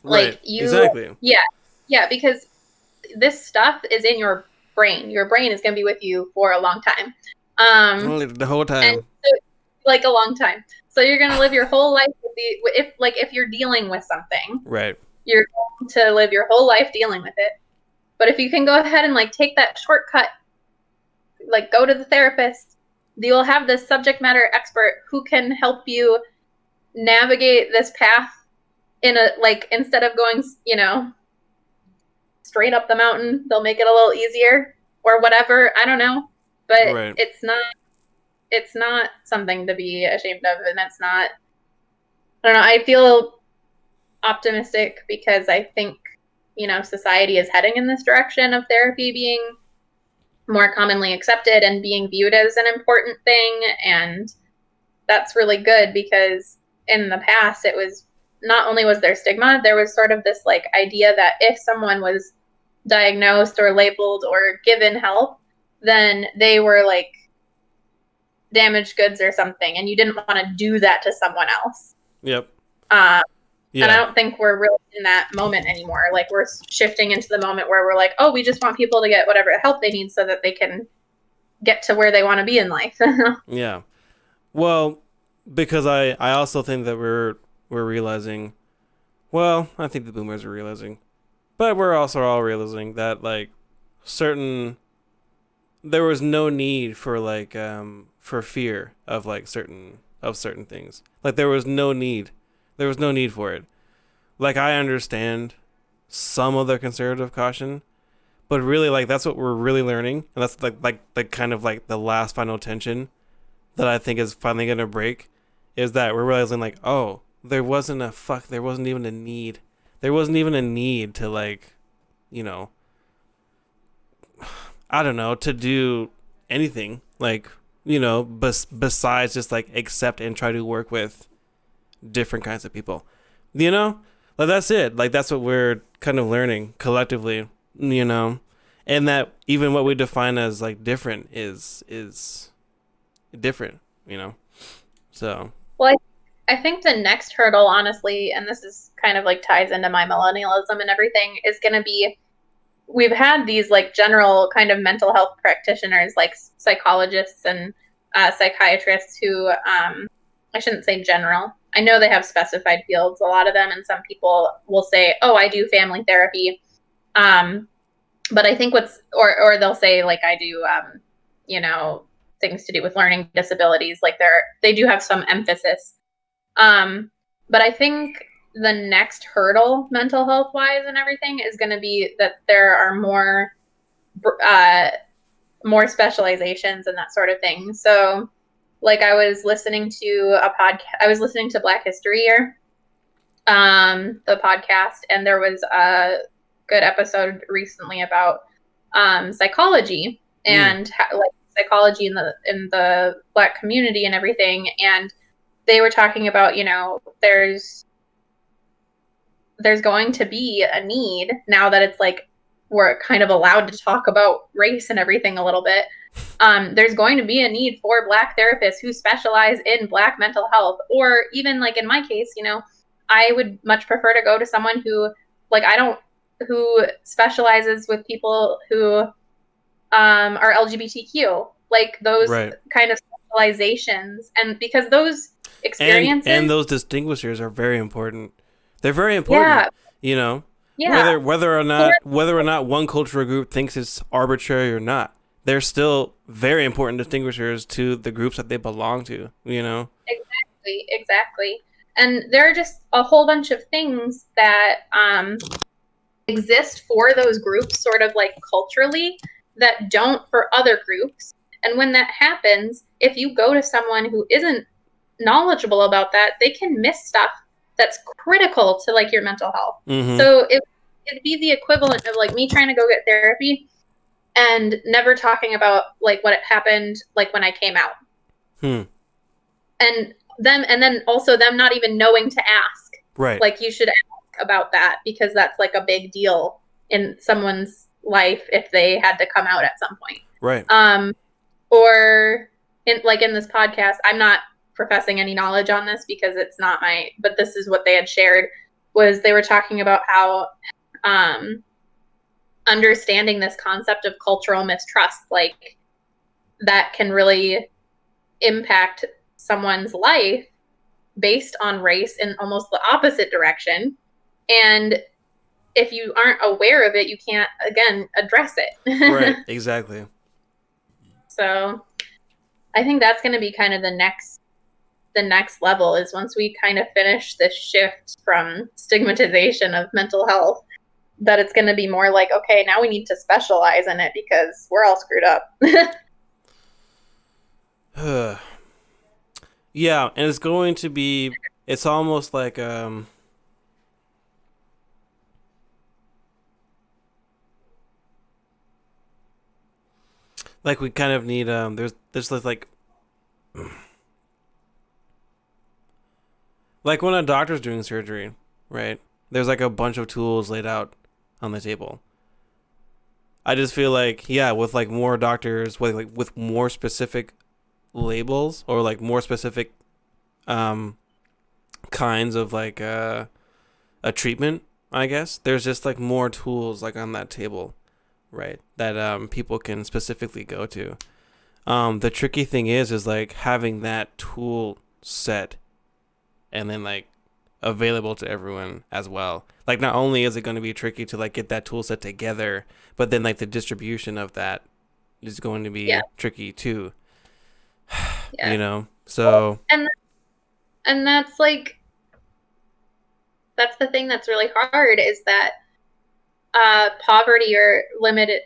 Right. Like you, exactly. Yeah, because this stuff is in your brain. Your brain is going to be with you for a long time. The whole time. And so, like a long time. So you're going to live your whole life if you're dealing with something. Right. You're going to live your whole life dealing with it. But if you can go ahead and like take that shortcut, like go to the therapist, you'll have this subject matter expert who can help you navigate this path in a, like, instead of going, you know, straight up the mountain, they'll make it a little easier or whatever. I don't know, but it's not something to be ashamed of, and it's not. I don't know. I feel optimistic because I think, you know, society is heading in this direction of therapy being more commonly accepted and being viewed as an important thing, and that's really good because in the past it was not only was there stigma, there was sort of this like idea that if someone was diagnosed or labeled or given help, then they were like damaged goods or something, and you didn't want to do that to someone else. Yep. And I don't think we're really in that moment anymore. Like, we're shifting into the moment where we're like, oh, we just want people to get whatever help they need so that they can get to where they want to be in life. Yeah. Well, because I also think that we're realizing, well, I think the boomers are realizing, but we're also all realizing that like there was no need for like for fear of like certain things. Like there was no need for it. Like, I understand some of the conservative caution, but really like that's what we're really learning, and that's like kind of like the last final tension that I think is finally gonna break is that we're realizing like, oh, there wasn't even a need. There wasn't even a need to like, you know, I don't know, to do anything like, besides just like accept and try to work with different kinds of people. You know? Like that's it. Like that's what we're kind of learning collectively, And that even what we define as like different is different, So Well, I think the next hurdle, honestly, and this is kind of like ties into my millennialism and everything, is going to be we've had these like general kind of mental health practitioners, like psychologists and psychiatrists who, I shouldn't say general. I know they have specified fields, a lot of them, and some people will say, "Oh, I do family therapy," but I think or they'll say like I do, things to do with learning disabilities. Like they do have some emphasis, but I think the next hurdle, mental health wise and everything, is going to be that there are more specializations and that sort of thing. So, like, I was listening to a podcast. I was listening to Black History Year, the podcast, and there was a good episode recently about psychology and like psychology in the Black community and everything. And they were talking about, there's going to be a need now that it's like we're kind of allowed to talk about race and everything a little bit. There's going to be a need for Black therapists who specialize in Black mental health, or even like in my case, I would much prefer to go to someone who who specializes with people who are LGBTQ, like those kind of specializations, and because those experiences and those distinguishers are very important. They're very important. Yeah. Whether or not one cultural group thinks it's arbitrary or not, they're still very important distinguishers to the groups that they belong to. Exactly. And there are just a whole bunch of things that exist for those groups, sort of like culturally, that don't for other groups. And when that happens, if you go to someone who isn't knowledgeable about that, they can miss stuff that's critical to like your mental health. Mm-hmm. So it'd be the equivalent of like me trying to go get therapy and never talking about like what happened like when I came out. And then also them not even knowing to ask. Right. Like you should ask about that because that's like a big deal in someone's life if they had to come out at some point. Right. Or in this podcast, I'm not professing any knowledge on this because it's not but this is what they had shared, was they were talking about how understanding this concept of cultural mistrust, like that can really impact someone's life based on race in almost the opposite direction. And if you aren't aware of it, you can't, again, address it. Right, exactly. So I think that's going to be kind of the next level, is once we kind of finish this shift from stigmatization of mental health, that it's going to be more like, okay, now we need to specialize in it because we're all screwed up. Yeah, and it's going to be, it's almost like we kind of need there's like when a doctor's doing surgery, right? There's like a bunch of tools laid out on the table. I just feel like, yeah, with like more doctors, with more specific labels or like more specific kinds of like a treatment, I guess there's just like more tools like on that table, right, that people can specifically go to. The tricky thing is like having that tool set and then like available to everyone as well. Like not only is it going to be tricky to like get that tool set together, but then like the distribution of that is going to be tricky too. So and that's like, that's the thing that's really hard, is that poverty or limited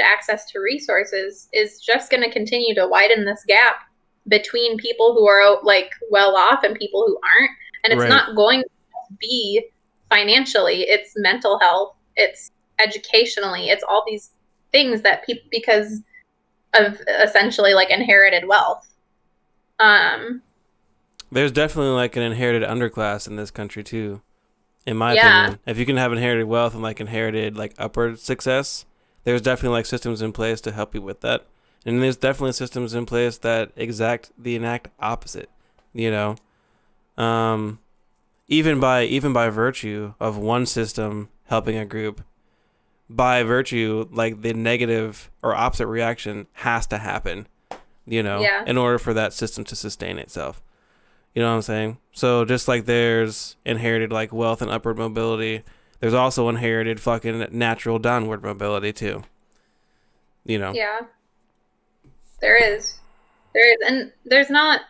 access to resources is just going to continue to widen this gap between people who are like well off and people who aren't. And it's Right. not going to be financially, it's mental health, it's educationally, it's all these things that people, because of essentially like inherited wealth. There's definitely like an inherited underclass in this country too, in my Yeah. opinion. If you can have inherited wealth and like inherited like upward success, there's definitely like systems in place to help you with that. And there's definitely systems in place that enact opposite, you know. Even by virtue of one system helping a group, by virtue like the negative or opposite reaction has to happen, you know, Yeah. in order for that system to sustain itself. You know what I'm saying? So just like there's inherited like wealth and upward mobility, there's also inherited fucking natural downward mobility too. You know? Yeah. There is. And there's not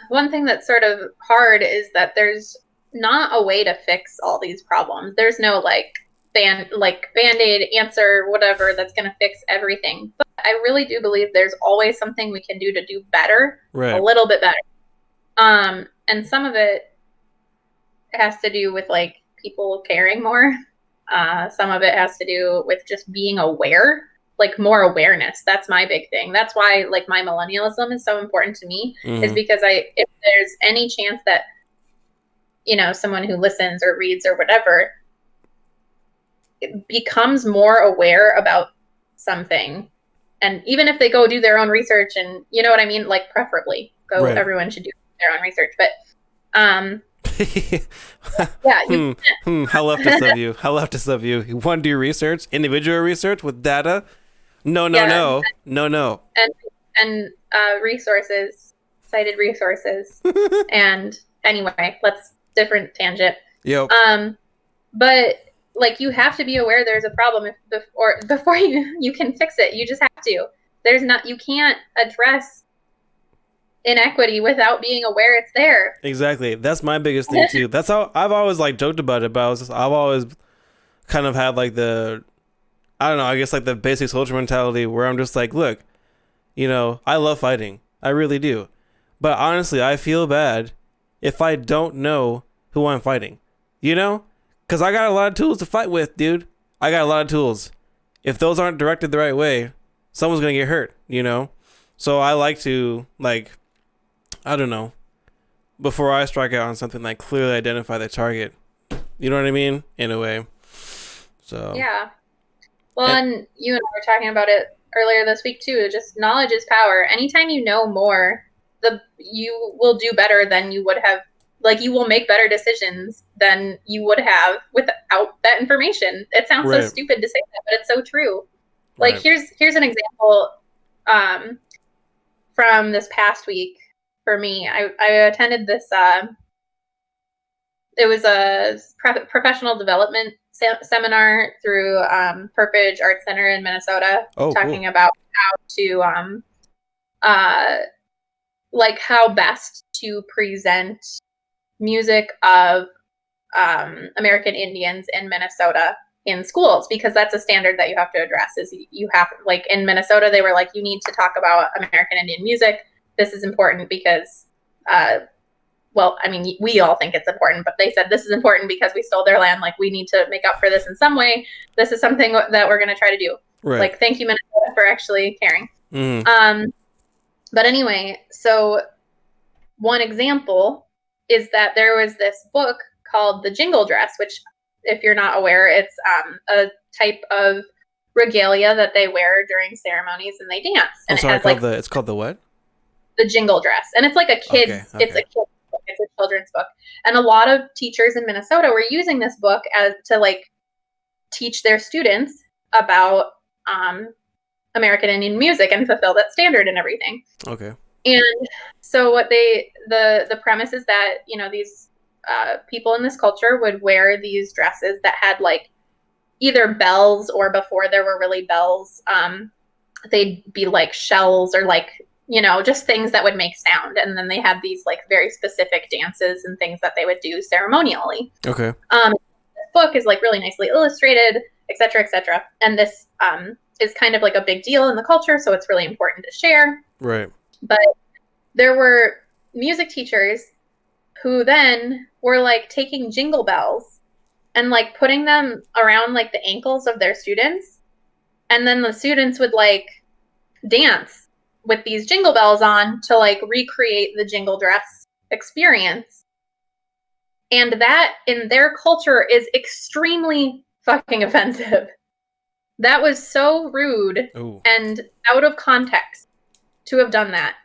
one thing that's sort of hard is that there's not a way to fix all these problems. There's no like band-aid answer, whatever, that's going to fix everything. But I really do believe there's always something we can do to do better, Right. a little bit better. And some of it has to do with like people caring more. Some of it has to do with just being aware, like more awareness. That's my big thing. That's why like my millennialism is so important to me, is because if there's any chance that, you know, someone who listens or reads or whatever becomes more aware about something, and even if they go do their own research, and you know what I mean, like preferably go, right. Everyone should do their own research, but yeah, how leftist of you. How leftist of you. You want to do research, individual research with data? No. And resources, cited resources. And anyway, different tangent. Yep. But like you have to be aware there's a problem before you can fix it. You just have to. You can't address inequity without being aware it's there. Exactly. That's my biggest thing too. That's how I've always like joked about it, but I've always kind of had like I don't know, I guess like the basic soldier mentality where I'm just like, look, you know, I love fighting. I really do. But honestly, I feel bad if I don't know who I'm fighting. You know? Because I got a lot of tools to fight with, dude. I got a lot of tools. If those aren't directed the right way, someone's going to get hurt, you know? So I like to, like, I don't know, before I strike out on something, like clearly identify the target. You know what I mean? In a way. So. Yeah. Well, and you and I were talking about it earlier this week too. Just knowledge is power. Anytime you know more, you will do better than you would have. Like you will make better decisions than you would have without that information. It sounds so stupid to say that, but it's so true. Like here's an example from this past week for me. I attended this. It was a professional development seminar through Purpage Art Center in Minnesota, talking about how to like how best to present music of American Indians in Minnesota in schools, because that's a standard that you have to address. Is you have, like in Minnesota, they were like, you need to talk about American Indian music. This is important because well, I mean, we all think it's important, but they said this is important because we stole their land. Like, we need to make up for this in some way. This is something that we're going to try to do. Right. Like, thank you, Minnesota, for actually caring. But anyway, so one example is that there was this book called The Jingle Dress, which, if you're not aware, it's a type of regalia that they wear during ceremonies and they dance. And it's called the what? The Jingle Dress. And it's like a kid's, it's a children's book. And a lot of teachers in Minnesota were using this book to like teach their students about American Indian music and fulfill that standard and everything. Okay. And so what the premise is that, you know, these people in this culture would wear these dresses that had like either bells, or before there were really bells, they'd be like shells, or like, you know, just things that would make sound. And then they had these like very specific dances and things that they would do ceremonially. Okay. This book is like really nicely illustrated, et cetera, et cetera. And this is kind of like a big deal in the culture, so it's really important to share. Right. But there were music teachers who then were like taking jingle bells and like putting them around like the ankles of their students. And then the students would like dance with these jingle bells on to like recreate the jingle dress experience. And that in their culture is extremely fucking offensive. That was so rude Ooh. and out of context to have done that.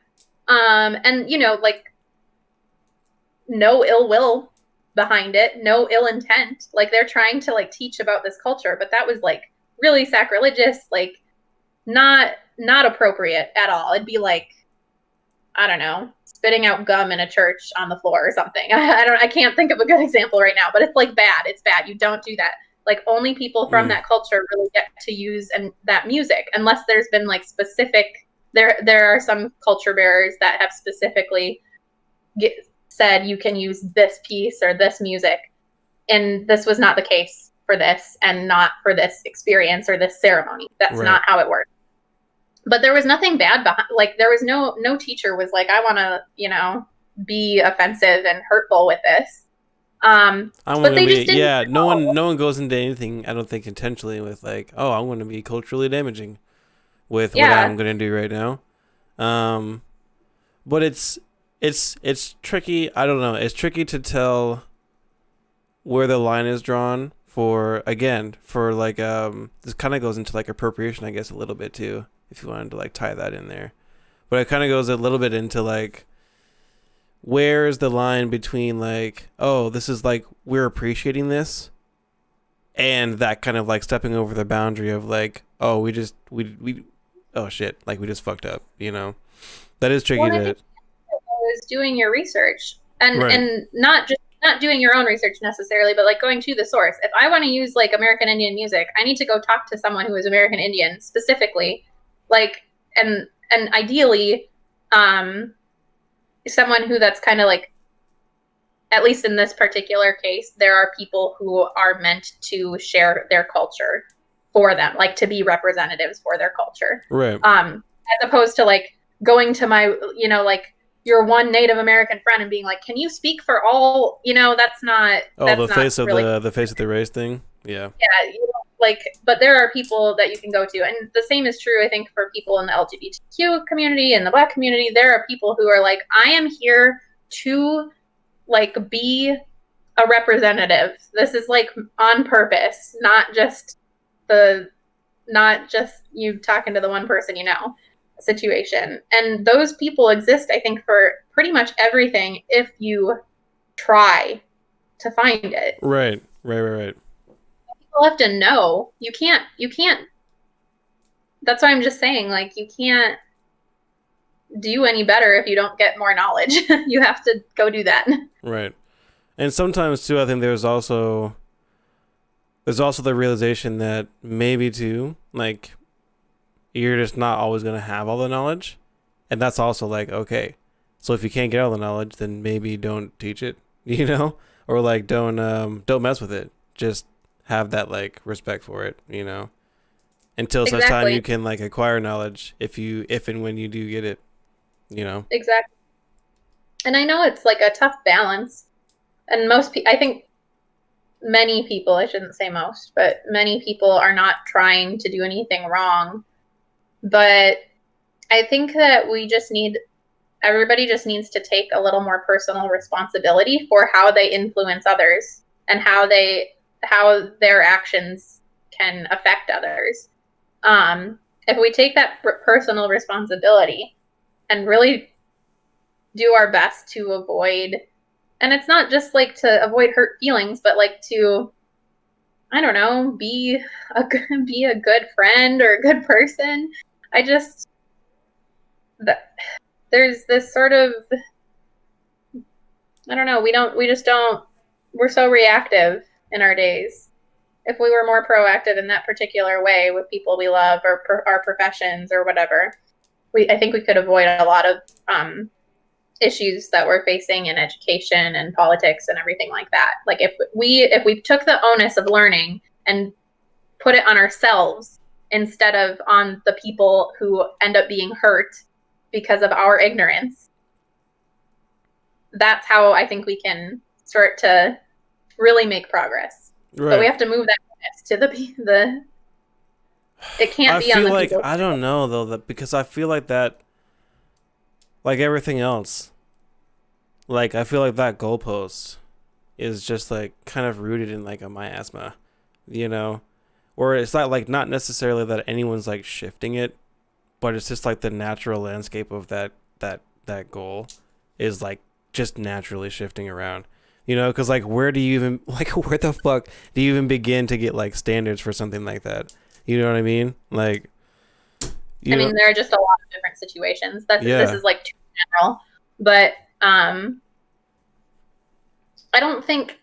And you know, like no ill will behind it, no ill intent. Like they're trying to like teach about this culture, but that was like really sacrilegious, like not appropriate at all. It'd be like, I don't know, spitting out gum in a church on the floor or something. I can't think of a good example right now, but it's like bad. It's bad. You don't do that. Like only people from that culture really get to use that music, unless there's been like specific. There are some culture bearers that have specifically said you can use this piece or this music, and this was not the case for this, and not for this experience or this ceremony. That's Right. not how it works. But there was nothing bad behind. Like there was no teacher was like, I want to be offensive and hurtful with this. But they just didn't. No one goes into anything, I don't think, intentionally with like, oh, I'm going to be culturally damaging with what I'm going to do right now. But it's tricky. I don't know. It's tricky to tell where the line is drawn for like this kind of goes into like appropriation, I guess, a little bit too, if you wanted to like tie that in there. But it kind of goes a little bit into like, where's the line between like, oh, this is like, we're appreciating this, and that kind of like stepping over the boundary of like, oh, we oh shit, like we just fucked up, you know? That is tricky to. Was doing your research and Right. and not doing your own research necessarily, but like going to the source. If I want to use like American Indian music, I need to go talk to someone who is American Indian specifically, like and ideally someone who that's kind of like, at least in this particular case, there are people who are meant to share their culture for them, like to be representatives for their culture. Right. As opposed to like going to my, like your one Native American friend and being like, can you speak for all, that's not. Oh, that's the not face of really, the face of the race thing. Yeah. Yeah. Like, but there are people that you can go to. And the same is true, I think, for people in the LGBTQ community and the Black community. There are people who are like, I am here to like be a representative. This is like on purpose, not just you talking to the one person situation. And those people exist, I think, for pretty much everything if you try to find it. Right. People have to know. You can't that's why I'm just saying, like, you can't do any better if you don't get more knowledge. You have to go do that. Right. And sometimes too, I think there's also the realization that maybe too, like, you're just not always going to have all the knowledge. And that's also like, okay, so if you can't get all the knowledge, then maybe don't teach it, or like, don't mess with it. Just have that like respect for it, until such time you can like acquire knowledge if and when you do get it, Exactly. And I know it's like a tough balance. And I think many people, I shouldn't say most, but many people are not trying to do anything wrong. But I think that everybody just needs to take a little more personal responsibility for how they influence others and how their actions can affect others. If we take that personal responsibility and really do our best to avoid, and it's not just like to avoid hurt feelings, but like to, I don't know, be a good friend or a good person. There's this sort of, I don't know, we're so reactive in our days. If we were more proactive in that particular way with people we love or our professions or whatever, I think we could avoid a lot of issues that we're facing in education and politics and everything like that. Like if we took the onus of learning and put it on ourselves instead of on the people who end up being hurt because of our ignorance. That's how I think we can start to really make progress. Right. But we have to move that to the it can't be on the people. I don't know though, that because I feel like that, like everything else, like I feel like that goalpost is just like kind of rooted in like a miasma, you know, or it's not like not necessarily that anyone's like shifting it, but it's just like the natural landscape of that goal is like just naturally shifting around, you know, because like where do you even like where the fuck do you even begin to get like standards for something like that? You know what I mean? Like, I mean, there are just a lot of different situations. This is like too general, but I don't think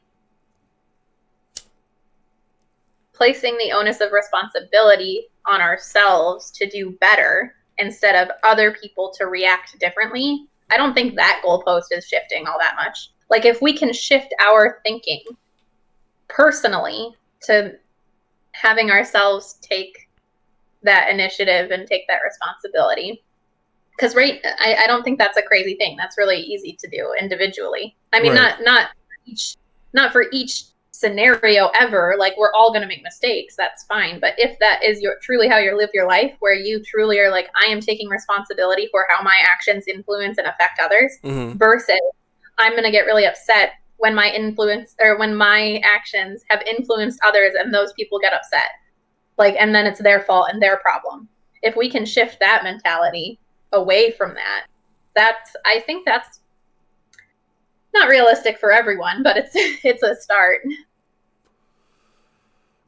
placing the onus of responsibility on ourselves to do better instead of other people to react differently, I don't think that goalpost is shifting all that much. Like if we can shift our thinking personally to having ourselves take that initiative and take that responsibility. Because I don't think that's a crazy thing. That's really easy to do individually. I mean, right. not for each scenario ever. Like we're all going to make mistakes. That's fine. But if that is truly how you live your life, where you truly are like, I am taking responsibility for how my actions influence and affect others, versus I'm going to get really upset when my influence or when my actions have influenced others and those people get upset. Like, and then it's their fault and their problem. If we can shift that mentality away from that, I think that's not realistic for everyone, but it's a start.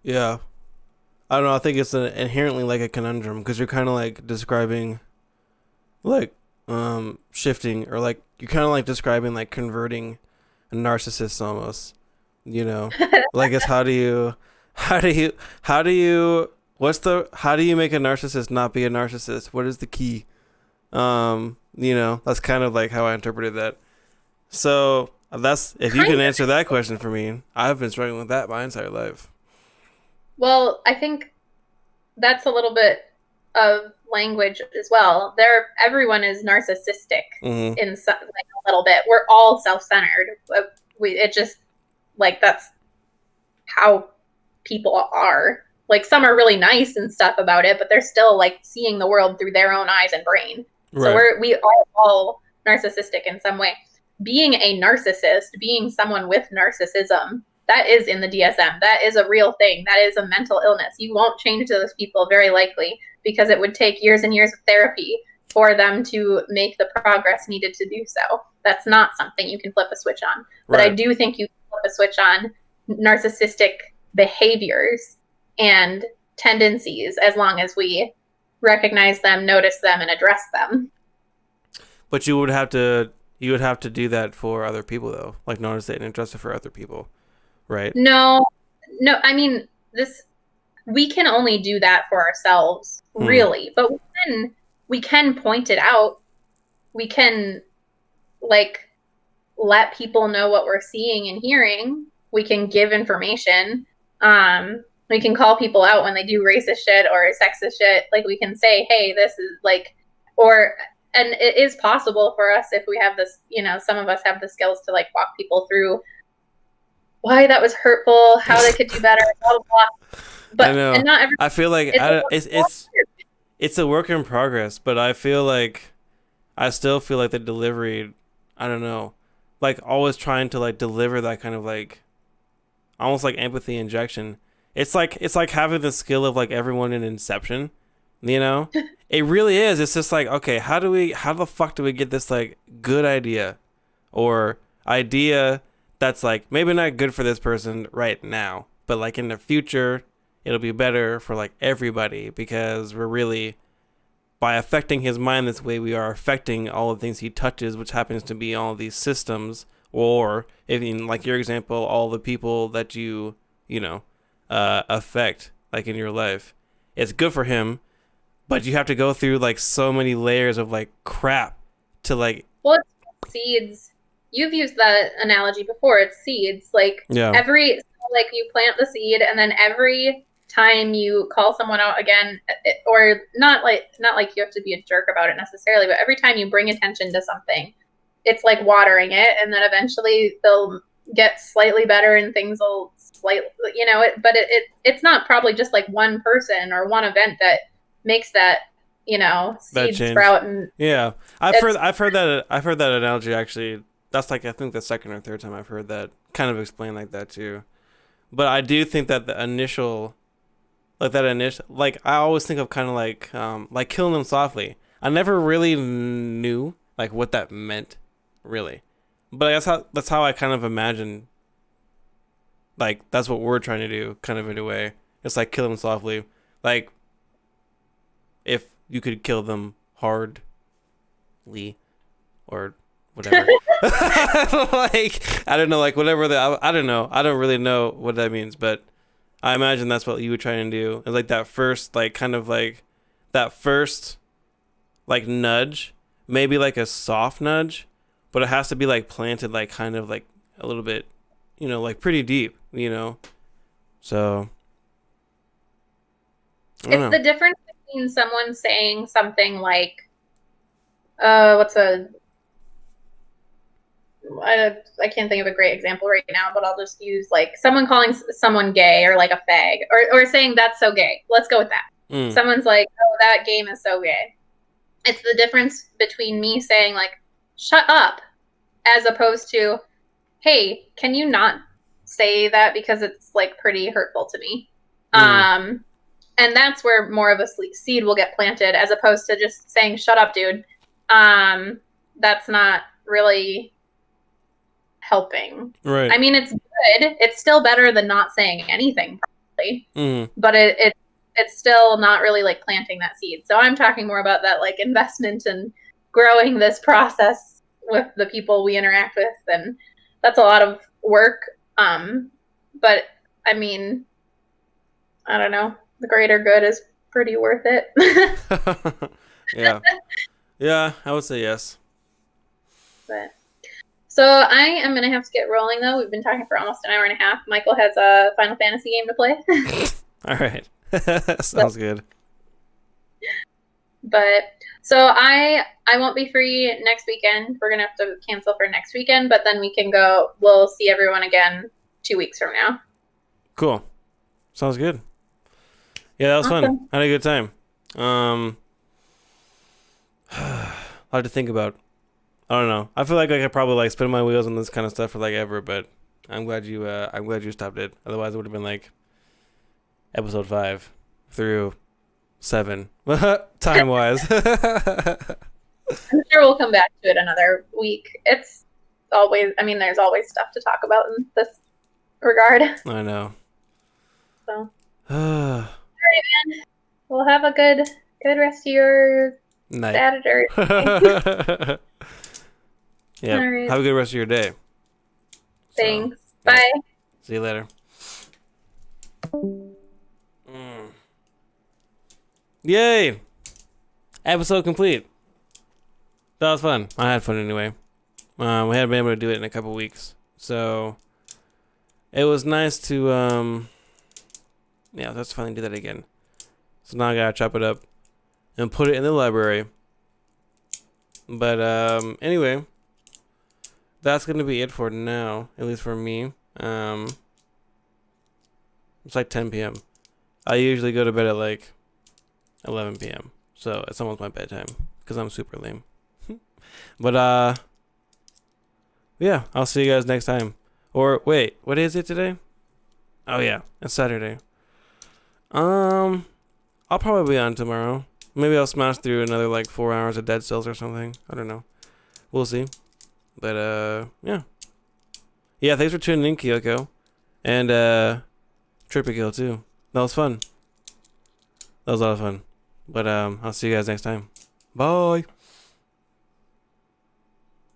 Yeah. I don't know. I think it's inherently like a conundrum because you're kind of like describing like shifting, or like you're kind of like describing like converting a narcissist almost, you know. Like it's how do you how do you how do you how do you make a narcissist not be a narcissist? What is the key? You know, that's kind of like how I interpreted that. So that's, if you can answer that question for me, I've been struggling with that my entire life. Well, I think that's a little bit of language as well. Everyone is narcissistic in some, like a little bit. We're all self-centered. It just like that's how people are. Like some are really nice and stuff about it, but they're still like seeing the world through their own eyes and brain. Right. So we are all narcissistic in some way. Being a narcissist, being someone with narcissism, that is in the DSM. That is a real thing. That is a mental illness. You won't change those people very likely because it would take years and years of therapy for them to make the progress needed to do so. That's not something you can flip a switch on. But right. I do think you can flip a switch on narcissistic behaviors and tendencies as long as we recognize them, notice them, and address them. But you would have to do that for other people though, like notice it and address it for other people, right? No, I mean we can only do that for ourselves, really. But we can point it out. We can like let people know what we're seeing and hearing. We can give information. We can call people out when they do racist shit or sexist shit. Like we can say, hey, this is like, and it is possible for us if we have this, you know, some of us have the skills to like walk people through why that was hurtful, how they could do better, blah, blah, blah. But I know. And not every, I feel like it's a work in progress, but I still feel like the delivery, I don't know, like always trying to like deliver that kind of like almost like empathy injection. It's like having the skill of like everyone in Inception, you know? It really is. It's just like, okay, how the fuck do we get this like good idea or idea that's like maybe not good for this person right now, but like in the future it'll be better for like everybody, because we're really, by affecting his mind this way, we are affecting all the things he touches, which happens to be all these systems, or if in like your example, all the people that you know affect like in your life. It's good for him, but you have to go through like so many layers of like crap to like. Well, it's seeds. You've used that analogy before. It's seeds. Like like you plant the seed, and then every time you call someone out again, or not like you have to be a jerk about it necessarily, but every time you bring attention to something, it's like watering it, and then eventually they'll get slightly better and things will slightly, but it's not probably just like one person or one event that makes that, seed sprout. And yeah, I've heard that analogy actually. That's like, I think the second or third time I've heard that kind of explained like that too. But I do think that the initial, like I always think of kind of like killing them softly. I never really knew like what that meant, really. But that's how I kind of imagine. Like that's what we're trying to do, kind of in a way. It's like kill them softly, like if you could kill them hardly, or whatever. Like I don't know, like whatever I don't know. I don't really know what that means, but I imagine that's what you would try and do. It's like that first, like kind of like that first, like nudge, maybe like a soft nudge, but it has to be like planted, like kind of like a little bit, like pretty deep, So it's the difference between someone saying something like, I can't think of a great example right now, but I'll just use like someone calling someone gay or like a fag, or saying that's so gay. Let's go with that. Someone's like, oh, that game is so gay. It's the difference between me saying like, shut up, as opposed to, hey, can you not say that because it's like pretty hurtful to me. And that's where more of a seed will get planted, as opposed to just saying, shut up, dude. That's not really helping. Right. I mean, it's good. It's still better than not saying anything, probably. But it's still not really like planting that seed. So I'm talking more about that like investment and growing this process with the people we interact with. And that's a lot of work. But I mean, I don't know. The greater good is pretty worth it. Yeah. Yeah, I would say yes. But so I am going to have to get rolling, though. We've been talking for almost an hour and a half. Michael has a Final Fantasy game to play. All right. Sounds good. But so I won't be free next weekend. We're going to have to cancel for next weekend, but then we'll see everyone again 2 weeks from now. Cool. Sounds good. Yeah, that was fun. I had a good time. Hard to think about. I don't know. I feel like I could probably like spin my wheels on this kind of stuff for like ever, but I'm glad you stopped it. Otherwise, it would have been like episode 5 through 7, time wise. I'm sure we'll come back to it another week. It's always, there's always stuff to talk about in this regard. I know. So, all right, man. We'll have a good rest of your night. Saturday. Yeah. Right. Have a good rest of your day. Thanks. So, bye. Yeah. See you later. Yay! Episode complete. That was fun. I had fun anyway. We haven't been able to do it in a couple weeks, so it was nice to let's finally do that again. So now I gotta chop it up and put it in the library. But anyway, that's gonna be it for now, at least for me. It's like 10 p.m. I usually go to bed at like 11 p.m. So it's almost my bedtime because I'm super lame. But yeah, I'll see you guys next time. Or wait, what is it today? Oh yeah, it's Saturday. I'll probably be on tomorrow. Maybe I'll smash through another like 4 hours of Dead Cells or something. I don't know. We'll see. But yeah. Yeah, thanks for tuning in, Kyoko. And Tripikill too. That was fun. That was a lot of fun. But I'll see you guys next time. Bye.